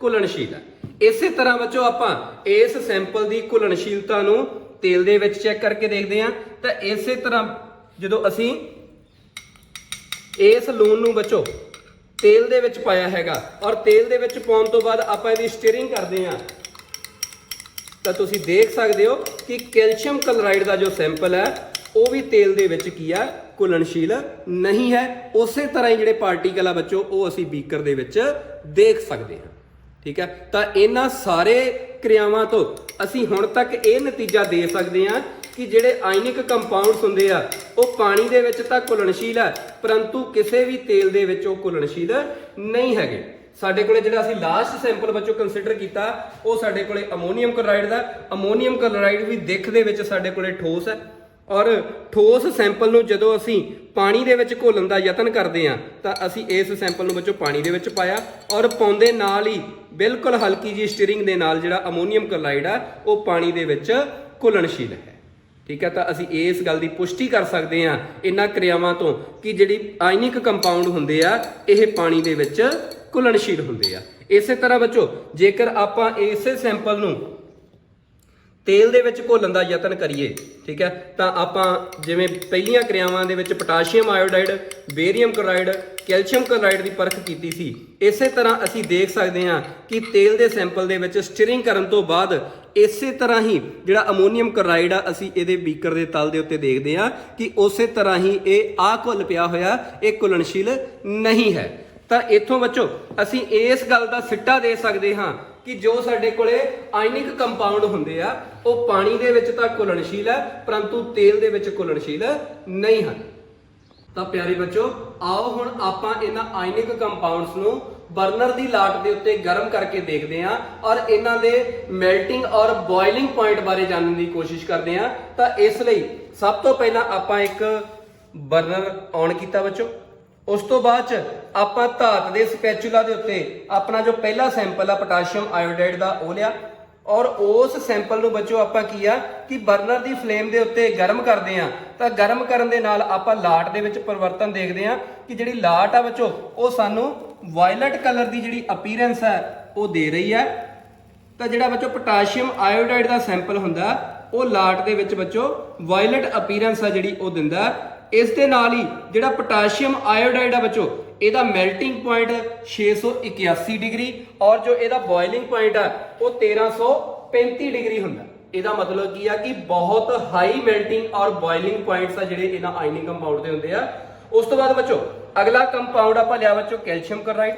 ਘੁਲਣਸ਼ੀਲ ਹੈ। ਇਸੇ ਤਰ੍ਹਾਂ ਬੱਚੋ ਆਪਾਂ ਇਸ ਸੈਂਪਲ ਦੀ ਘੁਲਣਸ਼ੀਲਤਾ ਨੂੰ ਤੇਲ ਦੇ ਵਿੱਚ ਚੈੱਕ ਕਰਕੇ ਦੇਖਦੇ ਹਾਂ। ਤਾਂ ਇਸੇ ਤਰ੍ਹਾਂ ਜਦੋਂ ਅਸੀਂ ਇਸ ਲੂਣ ਨੂੰ ਬੱਚੋ ਤੇਲ ਦੇ ਵਿੱਚ ਪਾਇਆ ਹੈਗਾ ਔਰ ਤੇਲ ਦੇ ਵਿੱਚ ਪਾਉਣ ਤੋਂ ਬਾਅਦ ਆਪਾਂ ਇਹਦੀ ਸਟੀਅਰਿੰਗ ਕਰਦੇ ਹਾਂ ਤਾਂ ਤੁਸੀਂ ਦੇਖ ਸਕਦੇ ਹੋ ਕਿ ਕੈਲਸ਼ੀਅਮ ਕਲੋਰਾਈਡ ਦਾ ਜੋ ਸੈਂਪਲ ਹੈ ਉਹ ਵੀ ਤੇਲ ਦੇ ਵਿੱਚ ਕੀ ਆ ਘੁਲਣਸ਼ੀਲ ਨਹੀਂ ਹੈ। ਉਸੇ ਤਰ੍ਹਾਂ ਹੀ ਜਿਹੜੇ ਪਾਰਟੀਕਲ ਆ ਬੱਚੋ ਉਹ ਅਸੀਂ ਬੀਕਰ ਦੇ ਵਿੱਚ ਦੇਖ ਸਕਦੇ ਹਾਂ। ਠੀਕ ਹੈ, ਤਾਂ ਇਹਨਾਂ ਸਾਰੇ ਕਿਰਿਆਵਾਂ ਤੋਂ ਅਸੀਂ ਹੁਣ ਤੱਕ ਇਹ ਨਤੀਜਾ ਦੇ ਸਕਦੇ ਹਾਂ ਕਿ ਜਿਹੜੇ ਆਇਨਿਕ ਕੰਪਾਊਂਡਸ ਹੁੰਦੇ ਆ ਉਹ ਪਾਣੀ ਦੇ ਵਿੱਚ ਤਾਂ ਘੁਲਣਸ਼ੀਲ ਹੈ, ਪਰੰਤੂ ਕਿਸੇ ਵੀ ਤੇਲ ਦੇ ਵਿੱਚ ਉਹ ਘੁਲਣਸ਼ੀਲ ਨਹੀਂ ਹੈਗੇ। ਸਾਡੇ ਕੋਲੇ ਜਿਹੜਾ ਅਸੀਂ ਲਾਸਟ ਸੈਂਪਲ ਬੱਚੋ ਕੰਸੀਡਰ ਕੀਤਾ ਉਹ ਸਾਡੇ ਕੋਲੇ ਅਮੋਨੀਅਮ ਕਲੋਰਾਈਡ ਦਾ। ਅਮੋਨੀਅਮ ਕਲੋਰਾਈਡ ਵੀ ਦਿੱਖ ਦੇ ਵਿੱਚ ਸਾਡੇ ਕੋਲੇ ਠੋਸ ਹੈ, ਔਰ ਠੋਸ ਸੈਂਪਲ ਨੂੰ ਜਦੋਂ ਅਸੀਂ ਪਾਣੀ ਦੇ ਵਿੱਚ ਘੋਲਣ ਦਾ ਯਤਨ ਕਰਦੇ ਹਾਂ ਤਾਂ ਅਸੀਂ ਇਸ ਸੈਂਪਲ ਨੂੰ ਬੱਚੋ ਪਾਣੀ ਦੇ ਵਿੱਚ ਪਾਇਆ ਔਰ ਪਾਉਂਦੇ ਨਾਲ ਹੀ ਬਿਲਕੁਲ ਹਲਕੀ ਜਿਹੀ ਸਟੀਅਰਿੰਗ ਦੇ ਨਾਲ ਜਿਹੜਾ ਅਮੋਨੀਅਮ ਕਲੋਰਾਈਡ ਆ ਉਹ ਪਾਣੀ ਦੇ ਵਿੱਚ ਘੁਲਣਸ਼ੀਲ ਹੈ। ਠੀਕ ਹੈ, ਤਾਂ ਅਸੀਂ ਇਸ ਗੱਲ ਦੀ ਪੁਸ਼ਟੀ ਕਰ ਸਕਦੇ ਹਾਂ ਇਹਨਾਂ ਕਿਰਿਆਵਾਂ ਤੋਂ ਕਿ ਜਿਹੜੀ ਆਇਨਿਕ ਕੰਪਾਊਂਡ ਹੁੰਦੇ ਆ ਇਹ ਪਾਣੀ ਦੇ ਵਿੱਚ ਘੁਲਣਸ਼ੀਲ ਹੁੰਦੇ ਆ। ਇਸੇ ਤਰ੍ਹਾਂ ਬੱਚੋ ਜੇਕਰ ਆਪਾਂ ਇਸੇ ਸੈਂਪਲ ਨੂੰ ਤੇਲ ਦੇ ਵਿੱਚ ਘੋਲਣ ਦਾ ਯਤਨ ਕਰੀਏ, ਠੀਕ ਹੈ, ਤਾਂ ਆਪਾਂ ਜਿਵੇਂ ਪਹਿਲੀਆਂ ਕਿਰਿਆਵਾਂ ਦੇ ਵਿੱਚ potassium iodide, ਬੇਰੀਅਮ chloride, calcium chloride ਦੀ ਪਰਖ ਕੀਤੀ ਸੀ, ਇਸੇ ਤਰ੍ਹਾਂ ਅਸੀਂ ਦੇਖ ਸਕਦੇ ਹਾਂ ਕਿ ਤੇਲ ਦੇ ਸੈਂਪਲ ਦੇ ਵਿੱਚ ਸਟੀਅਰਿੰਗ ਕਰਨ ਤੋਂ ਬਾਅਦ ਇਸੇ ਤਰ੍ਹਾਂ ਹੀ ਜਿਹੜਾ ਅਮੋਨੀਅਮ ਕਲੋਰਾਈਡ ਆ ਅਸੀਂ ਇਹਦੇ ਬੀਕਰ ਦੇ ਤਲ ਦੇ ਉੱਤੇ ਦੇਖਦੇ ਹਾਂ ਕਿ ਉਸੇ ਤਰ੍ਹਾਂ ਹੀ ਇਹ ਘੁਲ ਪਿਆ ਹੋਇਆ, ਇਹ ਘੁਲਣਸ਼ੀਲ ਨਹੀਂ ਹੈ। ਤਾਂ ਇੱਥੋਂ ਬੱਚੋ ਅਸੀਂ ਇਸ ਗੱਲ ਦਾ ਸਿੱਟਾ ਦੇ ਸਕਦੇ ਹਾਂ ਕਿ ਜੋ ਸਾਡੇ ਕੋਲੇ ਆਇਨਿਕ ਕੰਪਾਊਂਡ ਹੁੰਦੇ ਆ ਉਹ ਪਾਣੀ ਦੇ ਵਿੱਚ ਤਾਂ ਘੁਲਣਸ਼ੀਲ ਹੈ, ਪਰੰਤੂ ਤੇਲ ਦੇ ਵਿੱਚ ਘੁਲਣਸ਼ੀਲ ਨਹੀਂ ਹਨ। ਤਾਂ ਪਿਆਰੇ ਬੱਚੋ ਆਓ ਹੁਣ ਆਪਾਂ ਇਹਨਾਂ ਆਇਨਿਕ ਕੰਪਾਊਂਡਸ ਨੂੰ ਬਰਨਰ ਦੀ ਲਾਟ ਦੇ ਉੱਤੇ ਗਰਮ ਕਰਕੇ ਦੇਖਦੇ ਹਾਂ ਔਰ ਇਹਨਾਂ ਦੇ ਮੈਲਟਿੰਗ ਔਰ ਬੋਇਲਿੰਗ ਪੁਆਇੰਟ ਬਾਰੇ ਜਾਣਨ ਦੀ ਕੋਸ਼ਿਸ਼ ਕਰਦੇ ਹਾਂ। ਤਾਂ ਇਸ ਲਈ ਸਭ ਤੋਂ ਪਹਿਲਾਂ ਆਪਾਂ ਇੱਕ ਬਰਨਰ ਔਨ ਕੀਤਾ ਬੱਚੋ। ਉਸ ਤੋਂ ਬਾਅਦ ਚ ਆਪਾਂ ਧਾਤ ਦੇ ਸਪੈਚੂਲਾ ਦੇ ਉੱਤੇ ਆਪਣਾ ਜੋ ਪਹਿਲਾ ਸੈਂਪਲ ਆ ਪੋਟਾਸ਼ੀਅਮ ਆਇਓਡਾਈਡ ਦਾ ਉਹ ਲਿਆ ਔਰ ਉਸ ਸੈਂਪਲ ਨੂੰ ਬੱਚੋ ਆਪਾਂ ਕੀ ਆ ਕਿ ਬਰਨਰ ਦੀ ਫਲੇਮ ਦੇ ਉੱਤੇ ਗਰਮ ਕਰਦੇ ਆ। ਤਾਂ ਗਰਮ ਕਰਨ ਦੇ ਨਾਲ ਆਪਾਂ ਲਾਟ ਦੇ ਵਿੱਚ ਪਰਿਵਰਤਨ ਦੇਖਦੇ ਆ ਕਿ ਜਿਹੜੀ ਲਾਟ ਆ ਬੱਚੋ ਉਹ ਸਾਨੂੰ ਵਾਇਲਟ ਕਲਰ ਦੀ ਜਿਹੜੀ ਅਪੀਅਰੈਂਸ ਹੈ ਉਹ ਦੇ ਰਹੀ ਹੈ। ਤਾਂ ਜਿਹੜਾ ਬੱਚੋ ਪੋਟਾਸ਼ੀਅਮ ਆਇਓਡਾਈਡ ਦਾ ਸੈਂਪਲ ਹੁੰਦਾ ਉਹ ਲਾਟ ਦੇ ਵਿੱਚ ਬੱਚੋ ਵਾਇਲਟ ਅਪੀਅਰੈਂਸ ਆ ਜਿਹੜੀ ਉਹ ਦਿੰਦਾ। ਇਸ ਦੇ ਨਾਲ ਹੀ ਜਿਹੜਾ ਪੋਟਾਸ਼ੀਅਮ ਆਇਓਡਾਈਡ ਆ ਬੱਚੋ ਇਹਦਾ ਮੈਲਟਿੰਗ ਪੁਆਇੰਟ 681 ਡਿਗਰੀ ਔਰ ਜੋ ਇਹਦਾ ਬੋਇਲਿੰਗ ਪੁਆਇੰਟ ਆ ਉਹ 1335 ਡਿਗਰੀ ਹੁੰਦਾ। ਇਹਦਾ ਮਤਲਬ ਕੀ ਆ ਕਿ ਬਹੁਤ ਹਾਈ ਮੈਲਟਿੰਗ ਔਰ ਬੋਇਲਿੰਗ ਪੁਆਇੰਟਸ ਆ ਜਿਹੜੇ ਇਹਨਾਂ ਆਇਨਿਕ ਕੰਪਾਊਂਡ ਦੇ ਹੁੰਦੇ ਆ। ਉਸ ਤੋਂ ਬਾਅਦ ਬੱਚੋ ਅਗਲਾ ਕੰਪਾਊਂਡ ਆਪਾਂ ਲਿਆ ਬੱਚੋ ਕੈਲਸ਼ੀਅਮ ਕਲੋਰਾਈਡ।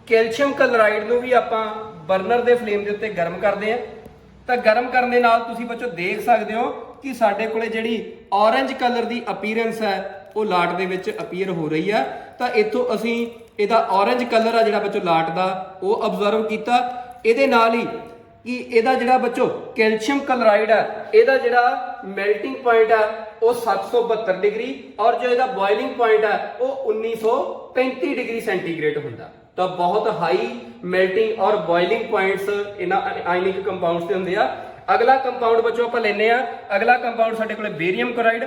ਕੈਲਸ਼ੀਅਮ ਕਲੋਰਾਈਡ ਨੂੰ ਵੀ ਆਪਾਂ ਬਰਨਰ ਦੇ ਫਲੇਮ ਦੇ ਉੱਤੇ ਗਰਮ ਕਰਦੇ ਆ ਤਾਂ ਗਰਮ ਕਰਨ ਦੇ ਨਾਲ ਤੁਸੀਂ ਬੱਚੋ ਦੇਖ ਸਕਦੇ ਹੋ ਕਿ ਸਾਡੇ ਕੋਲੇ ਜਿਹੜੀ ਔਰੇਂਜ ਕਲਰ ਦੀ ਅਪੀਅਰੈਂਸ ਹੈ ਉਹ ਲਾਟ ਦੇ ਵਿੱਚ ਅਪੀਅਰ ਹੋ ਰਹੀ ਹੈ। ਤਾਂ ਇੱਥੋਂ ਅਸੀਂ ਇਹਦਾ ਔਰੇਂਜ ਕਲਰ ਆ ਜਿਹੜਾ ਬੱਚੋ ਲਾਟ ਦਾ ਉਹ ਅਬਜ਼ਰਵ ਕੀਤਾ। ਇਹਦੇ ਨਾਲ ਹੀ ਕਿ ਇਹਦਾ ਜਿਹੜਾ ਬੱਚੋ ਕੈਲਸ਼ੀਅਮ ਕਲੋਰਾਈਡ ਹੈ ਇਹਦਾ ਜਿਹੜਾ ਮੈਲਟਿੰਗ ਪੁਆਇੰਟ ਹੈ ਉਹ 772 ਡਿਗਰੀ ਔਰ ਜੋ ਇਹਦਾ ਬੋਇਲਿੰਗ ਪੁਆਇੰਟ ਹੈ ਉਹ 1935 ਡਿਗਰੀ ਸੈਂਟੀਗ੍ਰੇਡ ਹੁੰਦਾ। ਤਾਂ ਬਹੁਤ ਹਾਈ ਮੈਲਟਿੰਗ ਔਰ ਬੋਇਲਿੰਗ ਪੁਆਇੰਟਸ ਇਹਨਾਂ ਆਇਨਿਕ ਕੰਪਾਊਂਡਸ ਤੇ ਹੁੰਦੇ ਆ। ਅਗਲਾ ਕੰਪਾਊਂਡ ਬੱਚੋ ਆਪਾਂ ਲੈਨੇ ਆ। ਅਗਲਾ ਕੰਪਾਊਂਡ ਸਾਡੇ ਕੋਲੇ ਬੇਰੀਅਮ ਕਲੋਰਾਈਡ।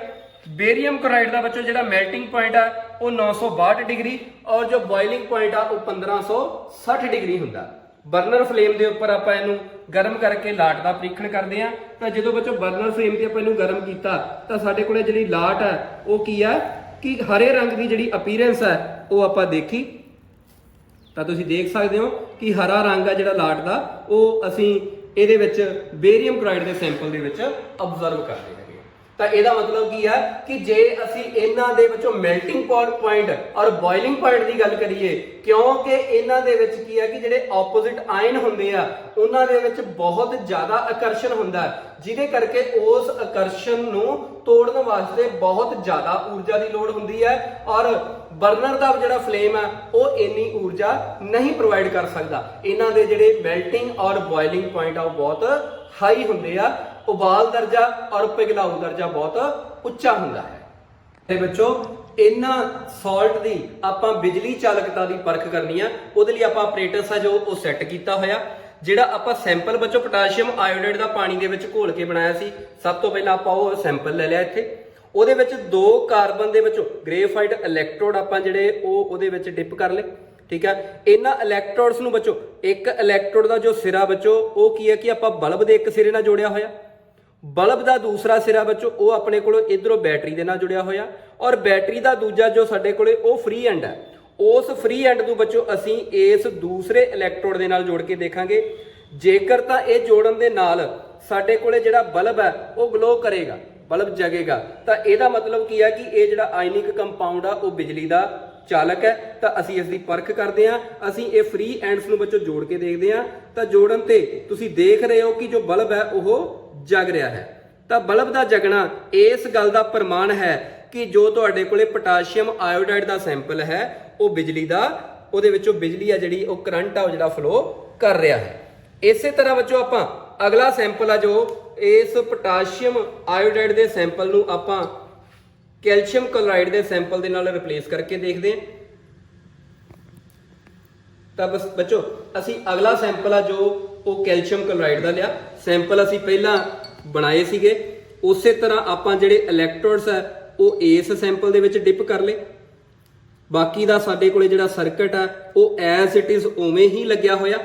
ਬੇਰੀਅਮ ਕਲੋਰਾਈਡ ਦਾ ਬੱਚੋ ਜਿਹੜਾ ਮੈਲਟਿੰਗ ਪੁਆਇੰਟ ਆ ਉਹ 962 ਡਿਗਰੀ ਔਰ ਜੋ ਬੋਇਲਿੰਗ ਪੁਆਇੰਟ ਆ ਉਹ 1560 ਡਿਗਰੀ ਹੁੰਦਾ। ਬਰਨਰ ਫਲੇਮ ਦੇ ਉੱਪਰ ਆਪਾਂ ਇਹਨੂੰ ਗਰਮ ਕਰਕੇ ਲਾਟ ਦਾ ਪਰੀਖਣ ਕਰਦੇ ਆ। ਤਾਂ ਜਦੋਂ ਬੱਚੋ ਬਰਨਰ ਫਲੇਮ ਤੇ ਆਪਾਂ ਇਹਨੂੰ ਗਰਮ ਕੀਤਾ ਤਾਂ ਸਾਡੇ ਕੋਲੇ ਜਿਹੜੀ ਲਾਟ ਹੈ ਉਹ ਕੀ ਆ ਕਿ ਹਰੇ ਰੰਗ ਦੀ ਜਿਹੜੀ ਅਪੀਅਰੈਂਸ ਹੈ ਉਹ ਆਪਾਂ ਦੇਖੀ। ਤਾਂ ਤੁਸੀਂ ਦੇਖ ਸਕਦੇ ਹੋ ਕਿ ਹਰਾ ਰੰਗ ਆ ਜਿਹੜਾ ਲਾਟ ਦਾ ਉਹ ਅਸੀਂ ਇਹਦੇ ਵਿੱਚ ਬੇਰੀਅਮ ਕਲੋਰਾਈਡ ਦੇ ਸੈਂਪਲ ਦੇ ਵਿੱਚ ਅਬਜ਼ਰਵ ਕਰਦੇ ਹੈਗੇ। ਤਾਂ ਇਹਦਾ ਮਤਲਬ ਕੀ ਹੈ ਕਿ ਜੇ ਅਸੀਂ ਇਹਨਾਂ ਦੇ ਵਿੱਚੋਂ ਮੈਲਟਿੰਗ ਪੁਆਇੰਟ ਔਰ ਬੋਇਲਿੰਗ ਪੁਆਇੰਟ ਦੀ ਗੱਲ ਕਰੀਏ, ਕਿਉਂਕਿ ਇਹਨਾਂ ਦੇ ਵਿੱਚ ਕੀ ਹੈ ਕਿ ਜਿਹੜੇ ਆਪੋਜ਼ਿਟ ਆਇਨ ਹੁੰਦੇ ਆ ਉਹਨਾਂ ਦੇ ਵਿੱਚ ਬਹੁਤ ਜ਼ਿਆਦਾ ਆਕਰਸ਼ਣ ਹੁੰਦਾ ਹੈ, ਜਿਹਦੇ ਕਰਕੇ ਉਸ ਆਕਰਸ਼ਣ ਨੂੰ ਤੋੜਨ ਵਾਸਤੇ ਬਹੁਤ ਜ਼ਿਆਦਾ ਊਰਜਾ ਦੀ ਲੋੜ ਹੁੰਦੀ ਹੈ ਔਰ ਬਰਨਰ ਦਾ ਜਿਹੜਾ ਫਲੇਮ ਹੈ ਉਹ ਇੰਨੀ ਊਰਜਾ ਨਹੀਂ ਪ੍ਰੋਵਾਈਡ ਕਰ ਸਕਦਾ। ਇਹਨਾਂ ਦੇ ਜਿਹੜੇ ਮੈਲਟਿੰਗ ਔਰ ਬੋਇਲਿੰਗ ਪੁਆਇੰਟ ਆ ਉਹ ਬਹੁਤ ਹਾਈ ਹੁੰਦੇ ਆ। ਉਬਾਲ ਦਰਜਾ ਔਰ ਪਿਘਲਾਊ ਦਰਜਾ ਬਹੁਤ ਉੱਚਾ ਹੁੰਦਾ ਹੈ। ਤੇ ਬੱਚੋ ਇਹਨਾਂ ਸਾਲਟ ਦੀ ਆਪਾਂ ਬਿਜਲੀ ਚਾਲਕਤਾ ਦੀ ਪਰਖ ਕਰਨੀ ਆ। ਉਹਦੇ ਲਈ ਆਪਾਂ ਆਪਰੇਟਰਸ ਆ ਜੋ ਉਹ ਸੈੱਟ ਕੀਤਾ ਹੋਇਆ। ਜਿਹੜਾ ਆਪਾਂ ਸੈਂਪਲ ਬੱਚੋ ਪੋਟਾਸ਼ੀਅਮ ਆਇਓਡਾਈਡ ਦਾ ਪਾਣੀ ਦੇ ਵਿੱਚ ਘੋਲ ਕੇ ਬਣਾਇਆ ਸੀ, ਸਭ ਤੋਂ ਪਹਿਲਾਂ ਆਪਾਂ ਉਹ ਸੈਂਪਲ ਲੈ ਲਿਆ ਇੱਥੇ। ਉਹਦੇ ਵਿੱਚ 2 ਕਾਰਬਨ ਦੇ ਵਿੱਚੋਂ ਗ੍ਰੇਫਾਈਟ ਇਲੈਕਟ੍ਰੋਡ ਆਪਾਂ ਜਿਹੜੇ ਉਹਦੇ ਵਿੱਚ ਡਿਪ ਕਰ ਲਏ। ਠੀਕ ਹੈ, ਇਹਨਾਂ ਇਲੈਕਟ੍ਰੋਡਸ ਨੂੰ ਬੱਚੋ ਇੱਕ ਇਲੈਕਟ੍ਰੋਡ ਦਾ ਜੋ ਸਿਰਾ ਬੱਚੋ ਉਹ ਕੀ ਹੈ ਕਿ ਆਪਾਂ ਬਲਬ ਦੇ ਇੱਕ ਸਿਰੇ ਨਾਲ ਜੋੜਿਆ ਹੋਇਆ, ਬਲਬ ਦਾ ਦੂਸਰਾ ਸਿਰਾ ਬੱਚੋ ਉਹ ਆਪਣੇ ਕੋਲੋਂ ਇਧਰੋਂ ਬੈਟਰੀ ਦੇ ਨਾਲ ਜੁੜਿਆ ਹੋਇਆ ਔਰ ਬੈਟਰੀ ਦਾ ਦੂਜਾ ਜੋ ਸਾਡੇ ਕੋਲੇ ਉਹ ਫ੍ਰੀ ਐਂਡ ਹੈ। ਉਸ ਫ੍ਰੀ ਐਂਡ ਨੂੰ ਬੱਚੋ ਅਸੀਂ ਇਸ ਦੂਸਰੇ ਇਲੈਕਟ੍ਰੋਡ ਦੇ ਨਾਲ ਜੋੜ ਕੇ ਦੇਖਾਂਗੇ। ਜੇਕਰ ਤਾਂ ਇਹ ਜੋੜਨ ਦੇ ਨਾਲ ਸਾਡੇ ਕੋਲੇ ਜਿਹੜਾ ਬਲਬ ਹੈ ਉਹ ਗਲੋ ਕਰੇਗਾ, ਬਲਬ ਜਗੇਗਾ, ਤਾਂ ਇਹਦਾ ਮਤਲਬ ਕੀ ਹੈ ਕਿ ਇਹ ਜਿਹੜਾ ਆਇਨਿਕ ਕੰਪਾਊਂਡ ਆ ਉਹ ਬਿਜਲੀ ਦਾ ਚਾਲਕ ਹੈ। ਤਾਂ ਅਸੀਂ ਇਸ ਦੀ ਪਰਖ ਕਰਦੇ ਹਾਂ। ਅਸੀਂ ਇਹ ਫ੍ਰੀ ਐਂਡਸ ਨੂੰ ਬੱਚੋ ਜੋੜ ਕੇ ਦੇਖਦੇ ਹਾਂ। ਤਾਂ ਜੋੜਨ ਤੇ ਤੁਸੀਂ ਦੇਖ ਰਹੇ ਹੋ ਕਿ ਜੋ ਬਲਬ ਹੈ ਉਹ ਜਗ ਰਿਹਾ ਹੈ। ਤਾਂ ਬਲਬ ਦਾ ਜਗਣਾ ਇਸ ਗੱਲ ਦਾ ਪ੍ਰਮਾਣ ਹੈ ਕਿ ਜੋ ਤੁਹਾਡੇ ਕੋਲੇ ਪੋਟਾਸ਼ੀਅਮ ਆਇਓਡਾਈਡ ਦਾ ਸੈਂਪਲ ਹੈ ਉਹ ਬਿਜਲੀ ਦਾ, ਉਹਦੇ ਵਿੱਚੋਂ ਬਿਜਲੀ ਆ ਜਿਹੜੀ ਉਹ ਕਰੰਟ ਆ ਉਹ ਜਿਹੜਾ ਫਲੋ ਕਰ ਰਿਹਾ ਹੈ। ਇਸੇ ਤਰ੍ਹਾਂ ਬੱਚੋ ਆਪਾਂ ਅਗਲਾ ਸੈਂਪਲ ਆ ਜੋ ਇਸ ਪੋਟਾਸ਼ੀਅਮ ਆਇਓਡਾਈਡ ਦੇ ਸੈਂਪਲ ਨੂੰ ਆਪਾਂ ਕੈਲਸ਼ੀਅਮ ਕਲੋਰਾਈਡ ਦੇ ਸੈਂਪਲ ਦੇ ਨਾਲ ਰਿਪਲੇਸ ਕਰਕੇ ਦੇਖਦੇ ਹਾਂ। ਤਾਂ ਬਸ ਬੱਚੋ ਅਸੀਂ ਅਗਲਾ ਸੈਂਪਲ ਆ ਜੋ ਉਹ ਕੈਲਸ਼ੀਅਮ ਕਲੋਰਾਈਡ ਦਾ ਲਿਆ। ਸੈਂਪਲ ਅਸੀਂ ਪਹਿਲਾਂ ਬਣਾਏ ਸੀਗੇ, ਉਸੇ ਤਰ੍ਹਾਂ ਆਪਾਂ ਜਿਹੜੇ ਇਲੈਕਟ੍ਰੋਡਸ ਆ ਉਹ ਇਸ ਸੈਂਪਲ ਦੇ ਵਿੱਚ ਡਿਪ ਕਰ ਲਏ। ਬਾਕੀ ਦਾ ਸਾਡੇ ਕੋਲੇ ਜਿਹੜਾ ਸਰਕਟ ਆ ਉਹ ਐਜ਼ ਇਟ ਇਜ਼ ਉਵੇਂ ਹੀ ਲੱਗਿਆ ਹੋਇਆ।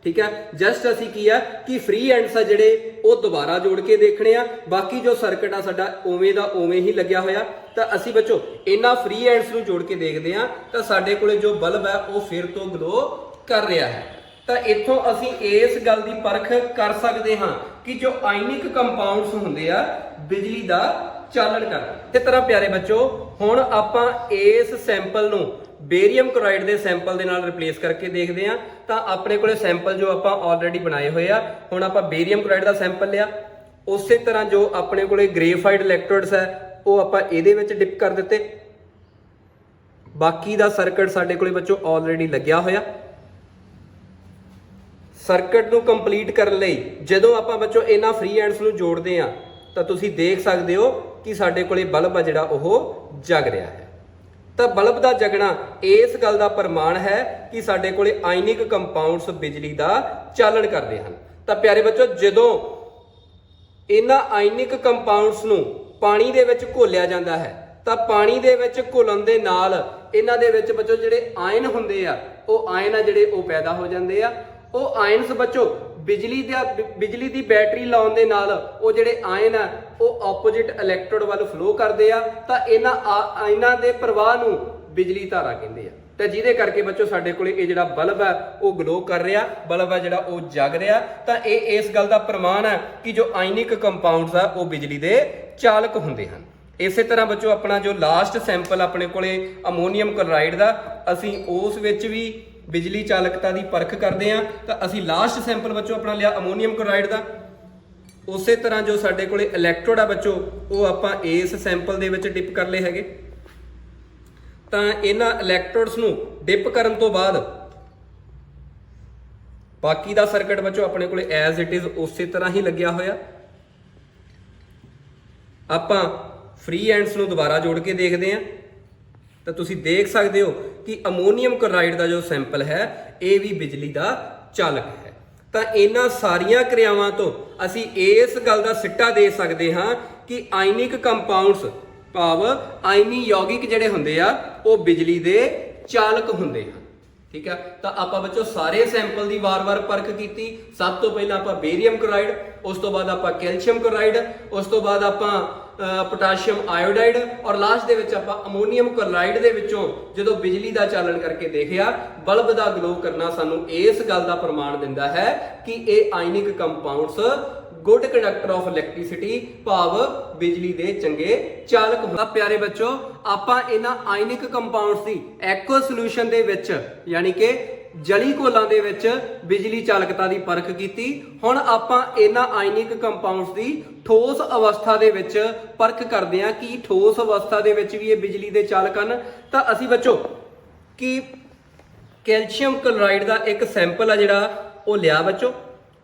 ਠੀਕ ਹੈ, ਜਸਟ ਅਸੀਂ ਕੀ ਆ ਕਿ ਫ੍ਰੀ ਐਂਡਸ ਆ ਜਿਹੜੇ ਉਹ ਦੁਬਾਰਾ ਜੋੜ ਕੇ ਦੇਖਣੇ ਆ। ਬਾਕੀ ਜੋ ਸਰਕਟ ਆ ਸਾਡਾ ਉਵੇਂ ਦਾ ਉਵੇਂ ਹੀ ਲੱਗਿਆ ਹੋਇਆ। ਤਾਂ ਅਸੀਂ ਬੱਚੋ ਇਹਨਾਂ ਫ੍ਰੀ ਐਂਡਸ ਨੂੰ ਜੋੜ ਕੇ ਦੇਖਦੇ ਆ ਤਾਂ ਸਾਡੇ ਕੋਲੇ ਜੋ ਬਲਬ ਹੈ ਉਹ ਫਿਰ ਤੋਂ ਗਲੋ ਕਰ ਰਿਹਾ ਹੈ। ਤਾਂ ਇੱਥੋਂ ਅਸੀਂ ਇਸ ਗੱਲ ਦੀ ਪਰਖ ਕਰ ਸਕਦੇ ਹਾਂ ਕਿ ਜੋ ਆਇਨਿਕ ਕੰਪਾਊਂਡਸ ਹੁੰਦੇ ਆ ਬਿਜਲੀ ਦਾ ਚਾਲਣ ਕਰਦੇ। ਇਸ ਤਰ੍ਹਾਂ ਪਿਆਰੇ ਬੱਚੋ ਹੁਣ ਆਪਾਂ ਇਸ ਸੈਂਪਲ ਨੂੰ ਬੇਰੀਅਮ ਕਲੋਰਾਈਡ ਦੇ ਸੈਂਪਲ ਦੇ ਨਾਲ ਰਿਪਲੇਸ ਕਰਕੇ ਦੇਖਦੇ ਹਾਂ। ਤਾਂ ਆਪਣੇ ਕੋਲੇ ਸੈਂਪਲ ਜੋ ਆਪਾਂ ਆਲਰੇਡੀ ਬਣਾਏ ਹੋਏ ਆ, ਹੁਣ ਆਪਾਂ ਬੇਰੀਅਮ ਕਲੋਰਾਈਡ ਦਾ ਸੈਂਪਲ ਲਿਆ। ਉਸੇ ਤਰ੍ਹਾਂ ਜੋ ਆਪਣੇ ਕੋਲੇ ਗ੍ਰੇਫਾਈਟ ਇਲੈਕਟ੍ਰੋਡਸ ਹੈ ਉਹ ਆਪਾਂ ਇਹਦੇ ਵਿੱਚ ਡਿਪ ਕਰ ਦਿੱਤੇ। ਬਾਕੀ ਦਾ ਸਰਕਟ ਸਾਡੇ ਕੋਲੇ ਬੱਚੋ ਆਲਰੇਡੀ ਲੱਗਿਆ ਹੋਇਆ। ਸਰਕਟ ਨੂੰ ਕੰਪਲੀਟ ਕਰਨ ਲਈ ਜਦੋਂ ਆਪਾਂ ਬੱਚੋ ਇਹਨਾਂ ਫ੍ਰੀ ਐਂਡਸ ਨੂੰ ਜੋੜਦੇ ਆ ਤਾਂ ਤੁਸੀਂ ਦੇਖ ਸਕਦੇ ਹੋ ਕਿ ਸਾਡੇ ਕੋਲੇ ਬਲਬ ਆ ਜਿਹੜਾ ਉਹ ਜਗ ਰਿਹਾ ਹੈ। ਤਾਂ ਬਲਬ ਦਾ ਜਗਣਾ ਇਸ ਗੱਲ ਦਾ ਪ੍ਰਮਾਣ ਹੈ ਕਿ ਸਾਡੇ ਕੋਲੇ ਆਇਨਿਕ ਕੰਪਾਊਂਡਸ ਬਿਜਲੀ ਦਾ ਚਾਲਣ ਕਰਦੇ ਹਨ। ਤਾਂ ਪਿਆਰੇ ਬੱਚੋ ਜਦੋਂ ਇਹਨਾਂ ਆਇਨਿਕ ਕੰਪਾਊਂਡਸ ਨੂੰ ਪਾਣੀ ਦੇ ਵਿੱਚ ਘੋਲਿਆ ਜਾਂਦਾ ਹੈ ਤਾਂ ਪਾਣੀ ਦੇ ਵਿੱਚ ਘੁਲਣ ਦੇ ਨਾਲ ਇਹਨਾਂ ਦੇ ਵਿੱਚ ਬੱਚੋ ਜਿਹੜੇ ਆਇਨ ਹੁੰਦੇ ਆ ਉਹ ਆਇਨ ਆ ਜਿਹੜੇ ਉਹ ਪੈਦਾ ਹੋ ਜਾਂਦੇ ਆ। ਉਹ ਆਇਨਸ ਬੱਚੋ ਬਿਜਲੀ ਦੀ ਬੈਟਰੀ ਲਾਉਣ ਦੇ ਨਾਲ ਉਹ ਜਿਹੜੇ ਆਇਨ ਆ ਉਹ ਆਪੋਜ਼ਿਟ ਇਲੈਕਟ੍ਰੋਡ ਵੱਲ ਫਲੋ ਕਰਦੇ ਆ। ਤਾਂ ਇਹਨਾਂ ਆਇਨਾਂ ਦੇ ਪ੍ਰਵਾਹ ਨੂੰ ਬਿਜਲੀ ਧਾਰਾ ਕਹਿੰਦੇ ਆ। ਤਾਂ ਜਿਹਦੇ ਕਰਕੇ ਬੱਚੋ ਸਾਡੇ ਕੋਲੇ ਇਹ ਜਿਹੜਾ ਬਲਬ ਹੈ ਉਹ ਗਲੋ ਕਰ ਰਿਹਾ, ਬਲਬ ਹੈ ਜਿਹੜਾ ਉਹ ਜਗ ਰਿਹਾ। ਤਾਂ ਇਹ ਇਸ ਗੱਲ ਦਾ ਪ੍ਰਮਾਣ ਹੈ ਕਿ ਜੋ ਆਇਨਿਕ ਕੰਪਾਊਂਡਸ ਆ ਉਹ ਬਿਜਲੀ ਦੇ ਚਾਲਕ ਹੁੰਦੇ ਹਨ। ਇਸੇ ਤਰ੍ਹਾਂ ਬੱਚੋ ਆਪਣਾ ਜੋ ਲਾਸਟ ਸੈਂਪਲ ਆਪਣੇ ਕੋਲੇ ਅਮੋਨੀਅਮ ਕਲੋਰਾਈਡ ਦਾ, ਅਸੀਂ ਉਸ ਵਿੱਚ ਵੀ ਬਿਜਲੀ ਚਾਲਕਤਾ ਦੀ ਪਰਖ ਕਰਦੇ ਹਾਂ। ਤਾਂ ਅਸੀਂ ਲਾਸਟ ਸੈਂਪਲ ਬੱਚੋ ਆਪਣਾ ਲਿਆ ਅਮੋਨੀਅਮ ਕਲੋਰਾਈਡ ਦਾ। ਉਸੇ ਤਰ੍ਹਾਂ ਜੋ ਸਾਡੇ ਕੋਲੇ ਇਲੈਕਟ੍ਰੋਡ ਆ ਬੱਚੋ, ਉਹ ਆਪਾਂ ਇਸ ਸੈਂਪਲ ਦੇ ਵਿੱਚ ਡਿਪ ਕਰ ਲਏ ਹੈਗੇ। ਤਾਂ ਇਹਨਾਂ ਇਲੈਕਟ੍ਰੋਡਸ ਨੂੰ ਡਿਪ ਕਰਨ ਤੋਂ ਬਾਅਦ ਬਾਕੀ ਦਾ ਸਰਕਟ ਬੱਚੋ ਆਪਣੇ ਕੋਲੇ ਐਜ਼ ਇਟ ਇਜ਼ ਉਸੇ ਤਰ੍ਹਾਂ ਹੀ ਲੱਗਿਆ ਹੋਇਆ। ਆਪਾਂ ਫ੍ਰੀ ਐਂਡਸ ਨੂੰ ਦੁਬਾਰਾ ਜੋੜ ਕੇ ਦੇਖਦੇ ਹਾਂ ਤਾਂ ਤੁਸੀਂ ਦੇਖ ਸਕਦੇ ਹੋ ਕਿ ਅਮੋਨੀਅਮ ਕਲੋਰਾਈਡ ਦਾ ਜੋ ਸੈਂਪਲ ਹੈ ਇਹ ਵੀ ਬਿਜਲੀ ਦਾ ਚਾਲਕ ਹੈ। ਤਾਂ ਇਹਨਾਂ ਸਾਰੀਆਂ ਕਿਰਿਆਵਾਂ ਤੋਂ ਅਸੀਂ ਇਸ ਗੱਲ ਦਾ ਸਿੱਟਾ ਦੇ ਸਕਦੇ ਹਾਂ ਕਿ ਆਇਨਿਕ ਕੰਪਾਊਂਡਸ ਭਾਵ ਆਇਨੀ ਯੌਗਿਕ ਜਿਹੜੇ ਹੁੰਦੇ ਆ ਉਹ ਬਿਜਲੀ ਦੇ ਚਾਲਕ ਹੁੰਦੇ ਹਨ। ਠੀਕ ਹੈ, ਤਾਂ ਆਪਾਂ ਬੱਚੋ ਸਾਰੇ ਸੈਂਪਲ ਦੀ ਵਾਰ-ਵਾਰ ਪਰਖ ਕੀਤੀ। ਸਭ ਤੋਂ ਪਹਿਲਾਂ ਆਪਾਂ ਬੇਰੀਅਮ ਕਲੋਰਾਈਡ, ਉਸ ਤੋਂ ਬਾਅਦ ਆਪਾਂ ਕੈਲਸ਼ੀਅਮ ਕਲੋਰਾਈਡ, ਉਸ ਤੋਂ ਬਾਅਦ ਆਪਾਂ ਪੋਟਾਸ਼ੀਅਮ ਆਇਓਡਾਈਡ ਔਰ ਲਾਸਟ ਦੇ ਵਿੱਚ ਆਪਾਂ ਅਮੋਨੀਅਮ ਕਲੋਰਾਈਡ ਦੇ ਵਿੱਚੋਂ ਜਦੋਂ ਬਿਜਲੀ ਦਾ ਚਾਲਨ ਕਰਕੇ ਦੇਖਿਆ, ਬਲਬ ਦਾ ਗਲੋ ਕਰਨਾ ਸਾਨੂੰ ਇਸ ਗੱਲ ਦਾ ਪ੍ਰਮਾਣ ਦਿੰਦਾ ਹੈ ਕਿ ਇਹ ionic compounds good conductor of electricity ਭਾਵ ਬਿਜਲੀ ਦੇ ਚੰਗੇ ਚਾਲਕ ਹੁੰਦਾ। ਪਿਆਰੇ ਬੱਚੋ, ਆਪਾਂ ਇਹਨਾਂ ਆਇਨਿਕ ਕੰਪਾਊਂਡਸ ਦੀ ਐਕੁਅਸ ਸੋਲੂਸ਼ਨ ਦੇ ਵਿੱਚ ਯਾਨੀ ਕਿ ਜਲੀ ਘੋਲਾਂ ਦੇ ਵਿੱਚ ਬਿਜਲੀ ਚਾਲਕਤਾ ਦੀ ਪਰਖ ਕੀਤੀ। ਹੁਣ ਆਪਾਂ ਇਹਨਾਂ ਆਇਨਿਕ ਕੰਪਾਊਂਡਸ ਦੀ ਠੋਸ ਅਵਸਥਾ ਦੇ ਵਿੱਚ ਪਰਖ ਕਰਦੇ ਹਾਂ ਕਿ ਠੋਸ ਅਵਸਥਾ ਦੇ ਵਿੱਚ ਵੀ ਇਹ ਬਿਜਲੀ ਦੇ ਚਾਲਕ ਹਨ। ਤਾਂ ਅਸੀਂ ਬੱਚੋ ਕਿ ਕੈਲਸ਼ੀਅਮ ਕਲੋਰਾਈਡ ਦਾ ਇੱਕ ਸੈਂਪਲ ਆ ਜਿਹੜਾ ਉਹ ਲਿਆ ਬੱਚੋ।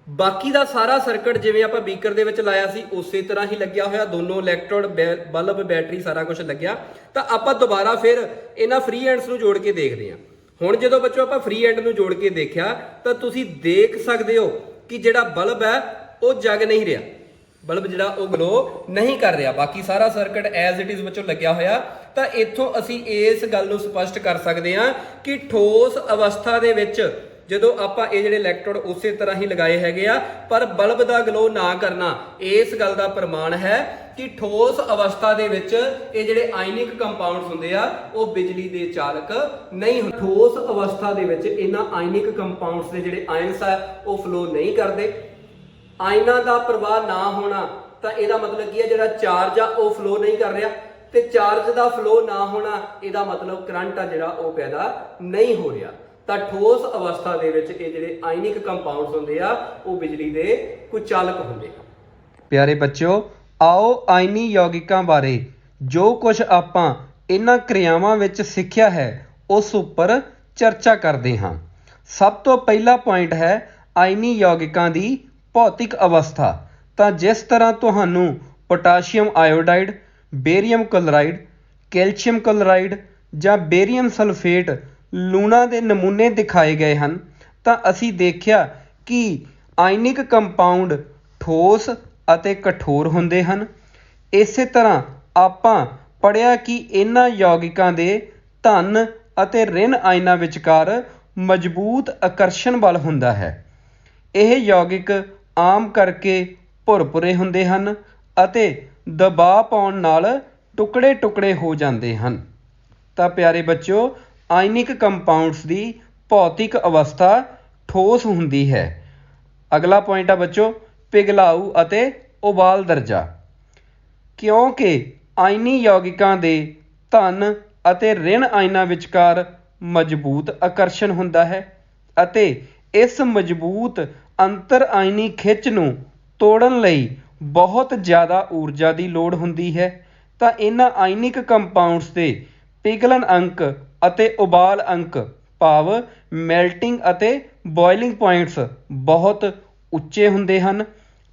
ਬਾਕੀ ਦਾ ਸਾਰਾ ਸਰਕਟ ਜਿਵੇਂ ਆਪਾਂ ਬੀਕਰ ਦੇ ਵਿੱਚ ਲਾਇਆ ਸੀ ਉਸੇ ਤਰ੍ਹਾਂ ਹੀ ਲੱਗਿਆ ਹੋਇਆ, ਦੋਨੋਂ ਇਲੈਕਟ੍ਰੋਡ ਬਲਬ ਬੈਟਰੀ ਸਾਰਾ ਕੁਝ ਲੱਗਿਆ। ਤਾਂ ਆਪਾਂ ਦੁਬਾਰਾ ਫਿਰ ਇਹਨਾਂ ਫ੍ਰੀ ਐਂਡਸ ਨੂੰ ਜੋੜ ਕੇ ਦੇਖਦੇ ਹਾਂ। ਹੁਣ ਜਦੋਂ ਬੱਚੋ ਆਪਾਂ ਫ੍ਰੀ ਐਂਡ ਨੂੰ ਜੋੜ ਕੇ ਦੇਖਿਆ ਤਾਂ ਤੁਸੀਂ ਦੇਖ ਸਕਦੇ ਹੋ ਕਿ ਜਿਹੜਾ ਬਲਬ ਹੈ ਉਹ ਜਗ ਨਹੀਂ ਰਿਹਾ, ਬਲਬ ਜਿਹੜਾ ਉਹ ਗਲੋ ਨਹੀਂ ਕਰ ਰਿਹਾ। ਬਾਕੀ ਸਾਰਾ ਸਰਕਟ ਐਜ਼ ਇਟ ਇਜ਼ ਬੱਚੋ ਲੱਗਿਆ ਹੋਇਆ। ਤਾਂ ਇੱਥੋਂ ਅਸੀਂ ਇਸ ਗੱਲ ਨੂੰ ਸਪਸ਼ਟ ਕਰ ਸਕਦੇ ਹਾਂ ਕਿ ਠੋਸ ਅਵਸਥਾ ਦੇ ਵਿੱਚ ਜਦੋਂ ਆਪਾਂ ਇਹ ਜਿਹੜੇ ਇਲੈਕਟ੍ਰੋਡ ਉਸੇ ਤਰ੍ਹਾਂ ਹੀ ਲਗਾਏ ਹੈਗੇ ਆ ਪਰ ਬਲਬ ਦਾ ਗਲੋ ਨਾ ਕਰਨਾ, ਇਸ ਗੱਲ ਦਾ ਪ੍ਰਮਾਣ ਹੈ ਕਿ ਠੋਸ ਅਵਸਥਾ ਦੇ ਵਿੱਚ ਇਹ ਜਿਹੜੇ ਆਇਨਿਕ ਕੰਪਾਊਂਡਸ ਹੁੰਦੇ ਆ ਉਹ ਬਿਜਲੀ ਦੇ ਚਾਲਕ ਨਹੀਂ ਹੁੰਦੇ। ਠੋਸ ਅਵਸਥਾ ਦੇ ਵਿੱਚ ਇਹਨਾਂ ਆਇਨਿਕ ਕੰਪਾਊਂਡਸ ਦੇ ਜਿਹੜੇ ਆਇਨਸ ਆ ਉਹ ਫਲੋ ਨਹੀਂ ਕਰਦੇ। ਆਇਨਾਂ ਦਾ ਪ੍ਰਵਾਹ ਨਾ ਹੋਣਾ ਤਾਂ ਇਹਦਾ ਮਤਲਬ ਕੀ ਹੈ, ਜਿਹੜਾ ਚਾਰਜ ਆ ਉਹ ਫਲੋ ਨਹੀਂ ਕਰ ਰਿਹਾ, ਤੇ ਚਾਰਜ ਦਾ ਫਲੋ ਨਾ ਹੋਣਾ ਇਹਦਾ ਮਤਲਬ ਕਰੰਟ ਆ ਜਿਹੜਾ ਉਹ ਪੈਦਾ ਨਹੀਂ ਹੋ ਰਿਹਾ। ਤਾਂ ਠੋਸ ਅਵਸਥਾ ਦੇ ਵਿੱਚ ਇਹ ਜਿਹੜੇ ਆਇਨਿਕ ਕੰਪਾਊਂਡਸ ਹੁੰਦੇ ਆ ਉਹ ਬਿਜਲੀ ਦੇ ਕੁਚਾਲਕ ਹੁੰਦੇ ਆ। ਪਿਆਰੇ ਬੱਚਿਓ, ਆਓ ਆਇਨੀ ਯੌਗਿਕਾਂ ਬਾਰੇ ਜੋ ਕੁਝ ਆਪਾਂ ਇਹਨਾਂ ਕਿਰਿਆਵਾਂ ਵਿੱਚ ਸਿੱਖਿਆ ਹੈ ਉਸ ਉੱਪਰ ਚਰਚਾ ਕਰਦੇ ਹਾਂ। ਸਭ ਤੋਂ ਪਹਿਲਾ ਪੁਆਇੰਟ ਹੈ ਆਇਨੀ ਯੌਗਿਕਾਂ ਦੀ ਭੌਤਿਕ ਅਵਸਥਾ। ਤਾਂ ਜਿਸ ਤਰ੍ਹਾਂ ਤੁਹਾਨੂੰ potassium iodide, ਬੇਰੀਅਮ chloride, calcium chloride ਜਾਂ ਬੇਰੀਅਮ ਸਲਫੇਟ ਲੂਣਾ ਦੇ ਨਮੂਨੇ ਦਿਖਾਏ ਗਏ ਹਨ, ਤਾਂ ਅਸੀਂ ਦੇਖਿਆ ਕਿ ਆਇਨਿਕ ਕੰਪਾਊਂਡ ਠੋਸ ਅਤੇ ਕਠੋਰ ਹੁੰਦੇ ਹਨ। ਇਸੇ ਤਰ੍ਹਾਂ ਆਪਾਂ ਪੜ੍ਹਿਆ ਕਿ ਇਹਨਾਂ ਯੌਗਿਕਾਂ ਦੇ ਧਨ ਅਤੇ ਰਿਣ ਆਇਨਾਂ ਵਿਚਕਾਰ ਮਜ਼ਬੂਤ ਆਕਰਸ਼ਣ ਬਲ ਹੁੰਦਾ ਹੈ। ਇਹ ਯੌਗਿਕ ਆਮ ਕਰਕੇ ਭੁਰਭੁਰੇ ਹੁੰਦੇ ਹਨ ਅਤੇ ਦਬਾਅ ਪਾਉਣ ਨਾਲ ਟੁਕੜੇ ਟੁਕੜੇ ਹੋ ਜਾਂਦੇ ਹਨ। ਤਾਂ ਪਿਆਰੇ ਬੱਚਿਓ, ਆਇਨਿਕ ਕੰਪਾਊਂਡਸ ਦੀ ਭੌਤਿਕ ਅਵਸਥਾ ਠੋਸ ਹੁੰਦੀ ਹੈ। ਅਗਲਾ ਪੁਆਇੰਟ ਆ ਬੱਚੋ ਪਿਘਲਾਊ ਅਤੇ ਉਬਾਲ ਦਰਜਾ। ਕਿਉਂਕਿ ਆਇਨੀ ਯੌਗਿਕਾਂ ਦੇ ਧਨ ਅਤੇ ਰਿਣ ਆਇਨਾਂ ਵਿਚਕਾਰ ਮਜ਼ਬੂਤ ਆਕਰਸ਼ਣ ਹੁੰਦਾ ਹੈ ਅਤੇ ਇਸ ਮਜ਼ਬੂਤ ਅੰਤਰ ਆਇਨੀ ਖਿੱਚ ਨੂੰ ਤੋੜਨ ਲਈ ਬਹੁਤ ਜ਼ਿਆਦਾ ਊਰਜਾ ਦੀ ਲੋੜ ਹੁੰਦੀ ਹੈ। ਤਾਂ ਇਹਨਾਂ ਆਇਨਿਕ ਕੰਪਾਊਂਡਸ ਦੇ ਪਿਘਲਨ ਅੰਕ ਅਤੇ ਉਬਾਲ ਅੰਕ ਭਾਵ ਮੈਲਟਿੰਗ ਅਤੇ ਬੋਇਲਿੰਗ ਪੁਆਇੰਟਸ ਬਹੁਤ ਉੱਚੇ ਹੁੰਦੇ ਹਨ,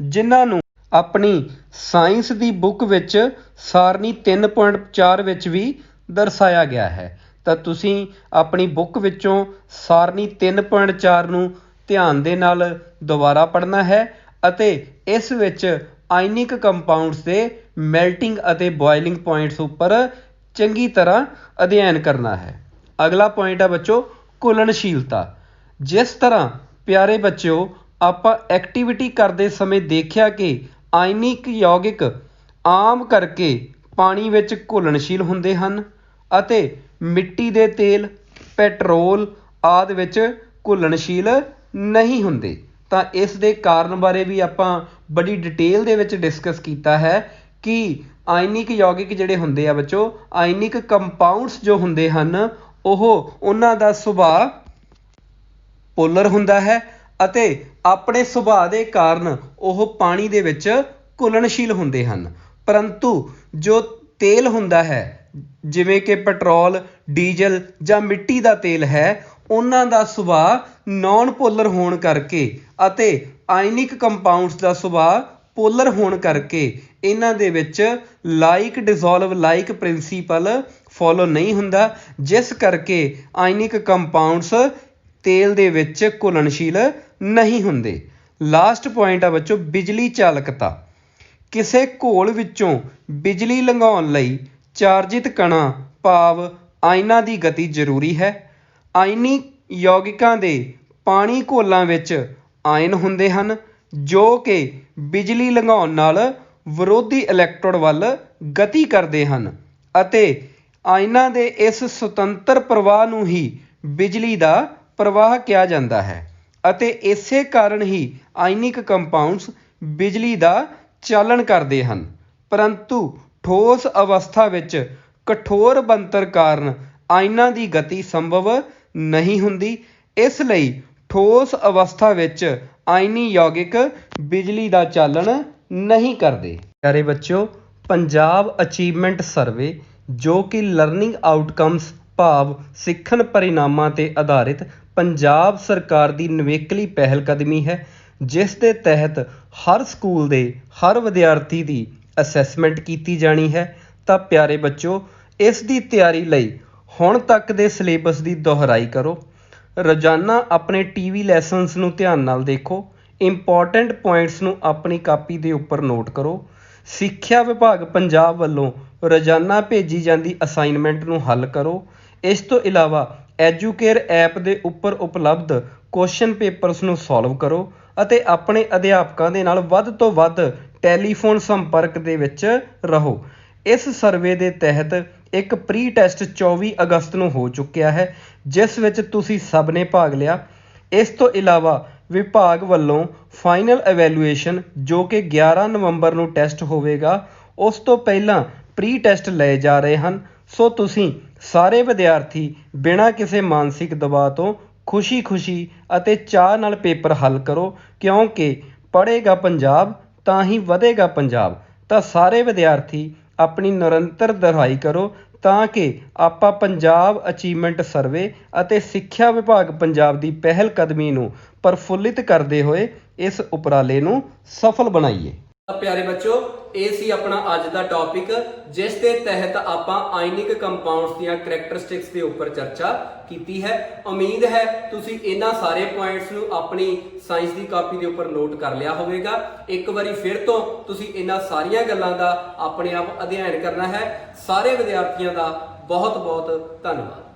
ਜਿਨ੍ਹਾਂ ਨੂੰ ਆਪਣੀ ਸਾਇੰਸ ਦੀ ਬੁੱਕ ਵਿੱਚ ਸਾਰਣੀ 3.4 ਵਿੱਚ ਵੀ ਦਰਸਾਇਆ ਗਿਆ ਹੈ। ਤਾਂ ਤੁਸੀਂ ਆਪਣੀ ਬੁੱਕ ਵਿੱਚੋਂ ਸਾਰਣੀ 3.4 ਨੂੰ ਧਿਆਨ ਦੇ ਨਾਲ ਦੁਬਾਰਾ ਪੜ੍ਹਨਾ ਹੈ ਅਤੇ ਇਸ ਵਿੱਚ ਆਇਨਿਕ ਕੰਪਾਊਂਡਸ ਦੇ ਮੈਲਟਿੰਗ ਅਤੇ ਬੋਇਲਿੰਗ ਪੁਆਇੰਟਸ ਉੱਪਰ ਚੰਗੀ ਤਰ੍ਹਾਂ ਅਧਿਐਨ ਕਰਨਾ ਹੈ। ਅਗਲਾ ਪੁਆਇੰਟ ਹੈ ਬੱਚੋ ਘੁਲਣਸ਼ੀਲਤਾ। ਜਿਸ ਤਰ੍ਹਾਂ ਪਿਆਰੇ ਬੱਚਿਓ ਆਪਾਂ ਐਕਟੀਵਿਟੀ ਕਰਦੇ ਸਮੇਂ ਦੇਖਿਆ ਕਿ ਆਇਨਿਕ ਯੌਗਿਕ ਆਮ ਕਰਕੇ ਪਾਣੀ ਵਿੱਚ ਘੁਲਣਸ਼ੀਲ ਹੁੰਦੇ ਹਨ ਅਤੇ ਮਿੱਟੀ ਦੇ ਤੇਲ, ਪੈਟਰੋਲ ਆਦਿ ਵਿੱਚ ਘੁਲਣਸ਼ੀਲ ਨਹੀਂ ਹੁੰਦੇ। ਤਾਂ ਇਸ ਦੇ ਕਾਰਨ ਬਾਰੇ ਵੀ ਆਪਾਂ ਬੜੀ ਡਿਟੇਲ ਦੇ ਵਿੱਚ ਡਿਸਕਸ ਕੀਤਾ ਹੈ ਕਿ ਆਇਨਿਕ ਯੌਗਿਕ ਜਿਹੜੇ ਹੁੰਦੇ ਆ ਬੱਚੋ, ਆਇਨਿਕ ਕੰਪਾਊਂਡਸ ਜੋ ਹੁੰਦੇ ਹਨ ਉਹਨਾਂ ਦਾ ਸੁਭਾਅ ਪੋਲਰ ਹੁੰਦਾ ਹੈ ਅਤੇ ਆਪਣੇ ਸੁਭਾਅ ਦੇ ਕਾਰਨ ਉਹ ਪਾਣੀ ਦੇ ਵਿੱਚ ਘੁਲਣਸ਼ੀਲ ਹੁੰਦੇ ਹਨ। ਪਰੰਤੂ ਜੋ ਤੇਲ ਹੁੰਦਾ ਹੈ, ਜਿਵੇਂ ਕਿ ਪੈਟਰੋਲ, ਡੀਜ਼ਲ ਜਾਂ ਮਿੱਟੀ ਦਾ ਤੇਲ ਹੈ, ਉਹਨਾਂ ਦਾ ਸੁਭਾਅ ਨੌਨ ਪੋਲਰ ਹੋਣ ਕਰਕੇ ਅਤੇ ਆਇਨਿਕ ਕੰਪਾਊਂਡਸ ਦਾ ਸੁਭਾਅ ਪੋਲਰ ਹੋਣ ਕਰਕੇ ਇਹਨਾਂ ਦੇ ਵਿੱਚ like dissolve like principal follow ਨਹੀਂ ਹੁੰਦਾ, ਜਿਸ ਕਰਕੇ ਆਇਨਿਕ ਕੰਪਾਊਂਡਸ ਤੇਲ ਦੇ ਵਿੱਚ ਘੁਲਣਸ਼ੀਲ ਨਹੀਂ ਹੁੰਦੇ। ਲਾਸਟ ਪੁਆਇੰਟ ਆ ਬੱਚੋ ਬਿਜਲੀ ਚਾਲਕਤਾ। ਕਿਸੇ ਘੋਲ ਵਿੱਚੋਂ ਬਿਜਲੀ ਲੰਘਾਉਣ ਲਈ ਚਾਰਜਿਤ ਕਣਾਂ ਭਾਵ ਆਇਨਾਂ ਦੀ ਗਤੀ ਜ਼ਰੂਰੀ ਹੈ। ਆਇਨੀ ਯੌਗਿਕਾਂ ਦੇ ਪਾਣੀ ਘੋਲਾਂ ਵਿੱਚ ਆਇਨ ਹੁੰਦੇ ਹਨ ਜੋ ਕਿ ਬਿਜਲੀ ਲੰਘਾਉਣ ਨਾਲ ਵਿਰੋਧੀ ਇਲੈਕਟ੍ਰੋਡ ਵੱਲ ਗਤੀ ਕਰਦੇ ਹਨ ਅਤੇ ਆਇਨਾਂ ਦੇ ਇਸ ਸੁਤੰਤਰ ਪ੍ਰਵਾਹ ਨੂੰ ਹੀ ਬਿਜਲੀ ਦਾ ਪ੍ਰਵਾਹ ਕਿਹਾ ਜਾਂਦਾ ਹੈ ਅਤੇ ਇਸੇ ਕਾਰਨ ਹੀ ਆਇਨਿਕ ਕੰਪਾਊਂਡਸ ਬਿਜਲੀ ਦਾ ਚਾਲਨ ਕਰਦੇ ਹਨ। ਪਰੰਤੂ ਠੋਸ ਅਵਸਥਾ ਵਿੱਚ ਕਠੋਰ ਬਣਤਰ ਕਾਰਨ ਆਇਨਾਂ ਦੀ ਗਤੀ ਸੰਭਵ ਨਹੀਂ ਹੁੰਦੀ। ਇਸ ਲਈ ਠੋਸ ਅਵਸਥਾ ਵਿੱਚ ਆਇਨੀ ਯੌਗਿਕ ਬਿਜਲੀ ਦਾ ਚਾਲਨ ਨਹੀਂ ਕਰਦੇ। ਪਿਆਰੇ ਬੱਚਿਓ, ਪੰਜਾਬ ਅਚੀਵਮੈਂਟ ਸਰਵੇ ਜੋ ਕਿ ਲਰਨਿੰਗ ਆਊਟਕਮਸ ਭਾਵ ਸਿੱਖਣ ਪਰਿਣਾਮਾਂ 'ਤੇ ਆਧਾਰਿਤ ਪੰਜਾਬ ਸਰਕਾਰ ਦੀ ਨਿਵੇਕਲੀ ਪਹਿਲ ਕਦਮੀ ਹੈ, ਜਿਸ ਦੇ ਤਹਿਤ ਹਰ ਸਕੂਲ ਦੇ ਹਰ ਵਿਦਿਆਰਥੀ ਦੀ ਅਸੈਸਮੈਂਟ ਕੀਤੀ ਜਾਣੀ ਹੈ। ਤਾਂ ਪਿਆਰੇ ਬੱਚਿਓ, ਇਸ ਦੀ ਤਿਆਰੀ ਲਈ ਹੁਣ ਤੱਕ ਦੇ ਸਿਲੇਬਸ ਦੀ ਦੁਹਰਾਈ ਕਰੋ। ਰੋਜ਼ਾਨਾ ਆਪਣੇ ਟੀਵੀ ਲੈਸਨਸ ਨੂੰ ਧਿਆਨ ਨਾਲ ਦੇਖੋ। ਇੰਪੋਰਟੈਂਟ ਪੁਆਇੰਟਸ ਨੂੰ ਆਪਣੀ ਕਾਪੀ ਦੇ ਉੱਪਰ ਨੋਟ ਕਰੋ। ਸਿੱਖਿਆ ਵਿਭਾਗ ਪੰਜਾਬ ਵੱਲੋਂ ਰੋਜ਼ਾਨਾ ਭੇਜੀ ਜਾਂਦੀ ਅਸਾਈਨਮੈਂਟ ਨੂੰ ਹੱਲ ਕਰੋ। ਇਸ ਤੋਂ ਇਲਾਵਾ ਐਜੂਕੇਅਰ ਐਪ ਦੇ ਉੱਪਰ ਉਪਲਬਧ ਕੁਐਸਚਨ ਪੇਪਰਸ ਨੂੰ ਸੋਲਵ ਕਰੋ ਅਤੇ ਆਪਣੇ ਅਧਿਆਪਕਾਂ ਦੇ ਨਾਲ ਵੱਧ ਤੋਂ ਵੱਧ ਟੈਲੀਫੋਨ ਸੰਪਰਕ ਦੇ ਵਿੱਚ ਰਹੋ। ਇਸ ਸਰਵੇ ਦੇ ਤਹਿਤ ਇੱਕ ਪ੍ਰੀ ਟੈਸਟ 24 ਅਗਸਤ ਨੂੰ ਹੋ ਚੁੱਕਿਆ ਹੈ, ਜਿਸ ਵਿੱਚ ਤੁਸੀਂ ਸਭ ਨੇ ਭਾਗ ਲਿਆ। ਇਸ ਤੋਂ ਇਲਾਵਾ ਵਿਭਾਗ ਵੱਲੋਂ ਫਾਈਨਲ ਇਵੈਲੂਏਸ਼ਨ ਜੋ ਕਿ 11 ਨਵੰਬਰ ਨੂੰ ਟੈਸਟ ਹੋਵੇਗਾ, ਉਸ ਤੋਂ ਪਹਿਲਾਂ ਪ੍ਰੀ ਟੈਸਟ ਲਏ ਜਾ ਰਹੇ ਹਨ। ਸੋ ਤੁਸੀਂ ਸਾਰੇ ਵਿਦਿਆਰਥੀ ਬਿਨਾਂ ਕਿਸੇ ਮਾਨਸਿਕ ਦਬਾਅ ਤੋਂ ਖੁਸ਼ੀ ਅਤੇ ਚਾਅ ਨਾਲ ਪੇਪਰ ਹੱਲ ਕਰੋ, ਕਿਉਂਕਿ ਪੜ੍ਹੇਗਾ ਪੰਜਾਬ ਤਾਂ ਹੀ ਵਧੇਗਾ ਪੰਜਾਬ। ਤਾਂ ਸਾਰੇ ਵਿਦਿਆਰਥੀ ਆਪਣੀ ਨਿਰੰਤਰ ਦੁਹਰਾਈ ਕਰੋ ਤਾਂ ਕਿ ਆਪਾਂ ਪੰਜਾਬ ਅਚੀਵਮੈਂਟ ਸਰਵੇ ਅਤੇ ਸਿੱਖਿਆ ਵਿਭਾਗ ਪੰਜਾਬ ਦੀ ਪਹਿਲ ਕਦਮੀ ਨੂੰ ਪ੍ਰਫੁੱਲਿਤ ਕਰਦੇ ਹੋਏ ਇਸ ਉਪਰਾਲੇ ਨੂੰ ਸਫਲ ਬਣਾਈਏ। ਪਿਆਰੇ ਬੱਚਿਓ, ਇਹ ਸੀ ਆਪਣਾ ਅੱਜ ਦਾ ਟੌਪਿਕ, ਜਿਸ ਦੇ ਤਹਿਤ ਆਪਾਂ ਆਇਨਿਕ ਕੰਪਾਊਂਡਸ ਦੀਆਂ ਕਰੈਕਟਰਿਸਟਿਕਸ ਦੇ ਉੱਪਰ ਚਰਚਾ ਕੀਤੀ ਹੈ। ਉਮੀਦ ਹੈ ਤੁਸੀਂ ਇਹਨਾਂ ਸਾਰੇ ਪੁਆਇੰਟਸ ਨੂੰ ਆਪਣੀ ਸਾਇੰਸ ਦੀ ਕਾਪੀ ਦੇ ਉੱਪਰ ਨੋਟ ਕਰ ਲਿਆ ਹੋਵੇਗਾ। ਇੱਕ ਵਾਰੀ ਫਿਰ ਤੋਂ ਤੁਸੀਂ ਇਹਨਾਂ ਸਾਰੀਆਂ ਗੱਲਾਂ ਦਾ ਆਪਣੇ ਆਪ ਅਧਿਐਨ ਕਰਨਾ ਹੈ। ਸਾਰੇ ਵਿਦਿਆਰਥੀਆਂ ਦਾ ਬਹੁਤ ਬਹੁਤ ਧੰਨਵਾਦ।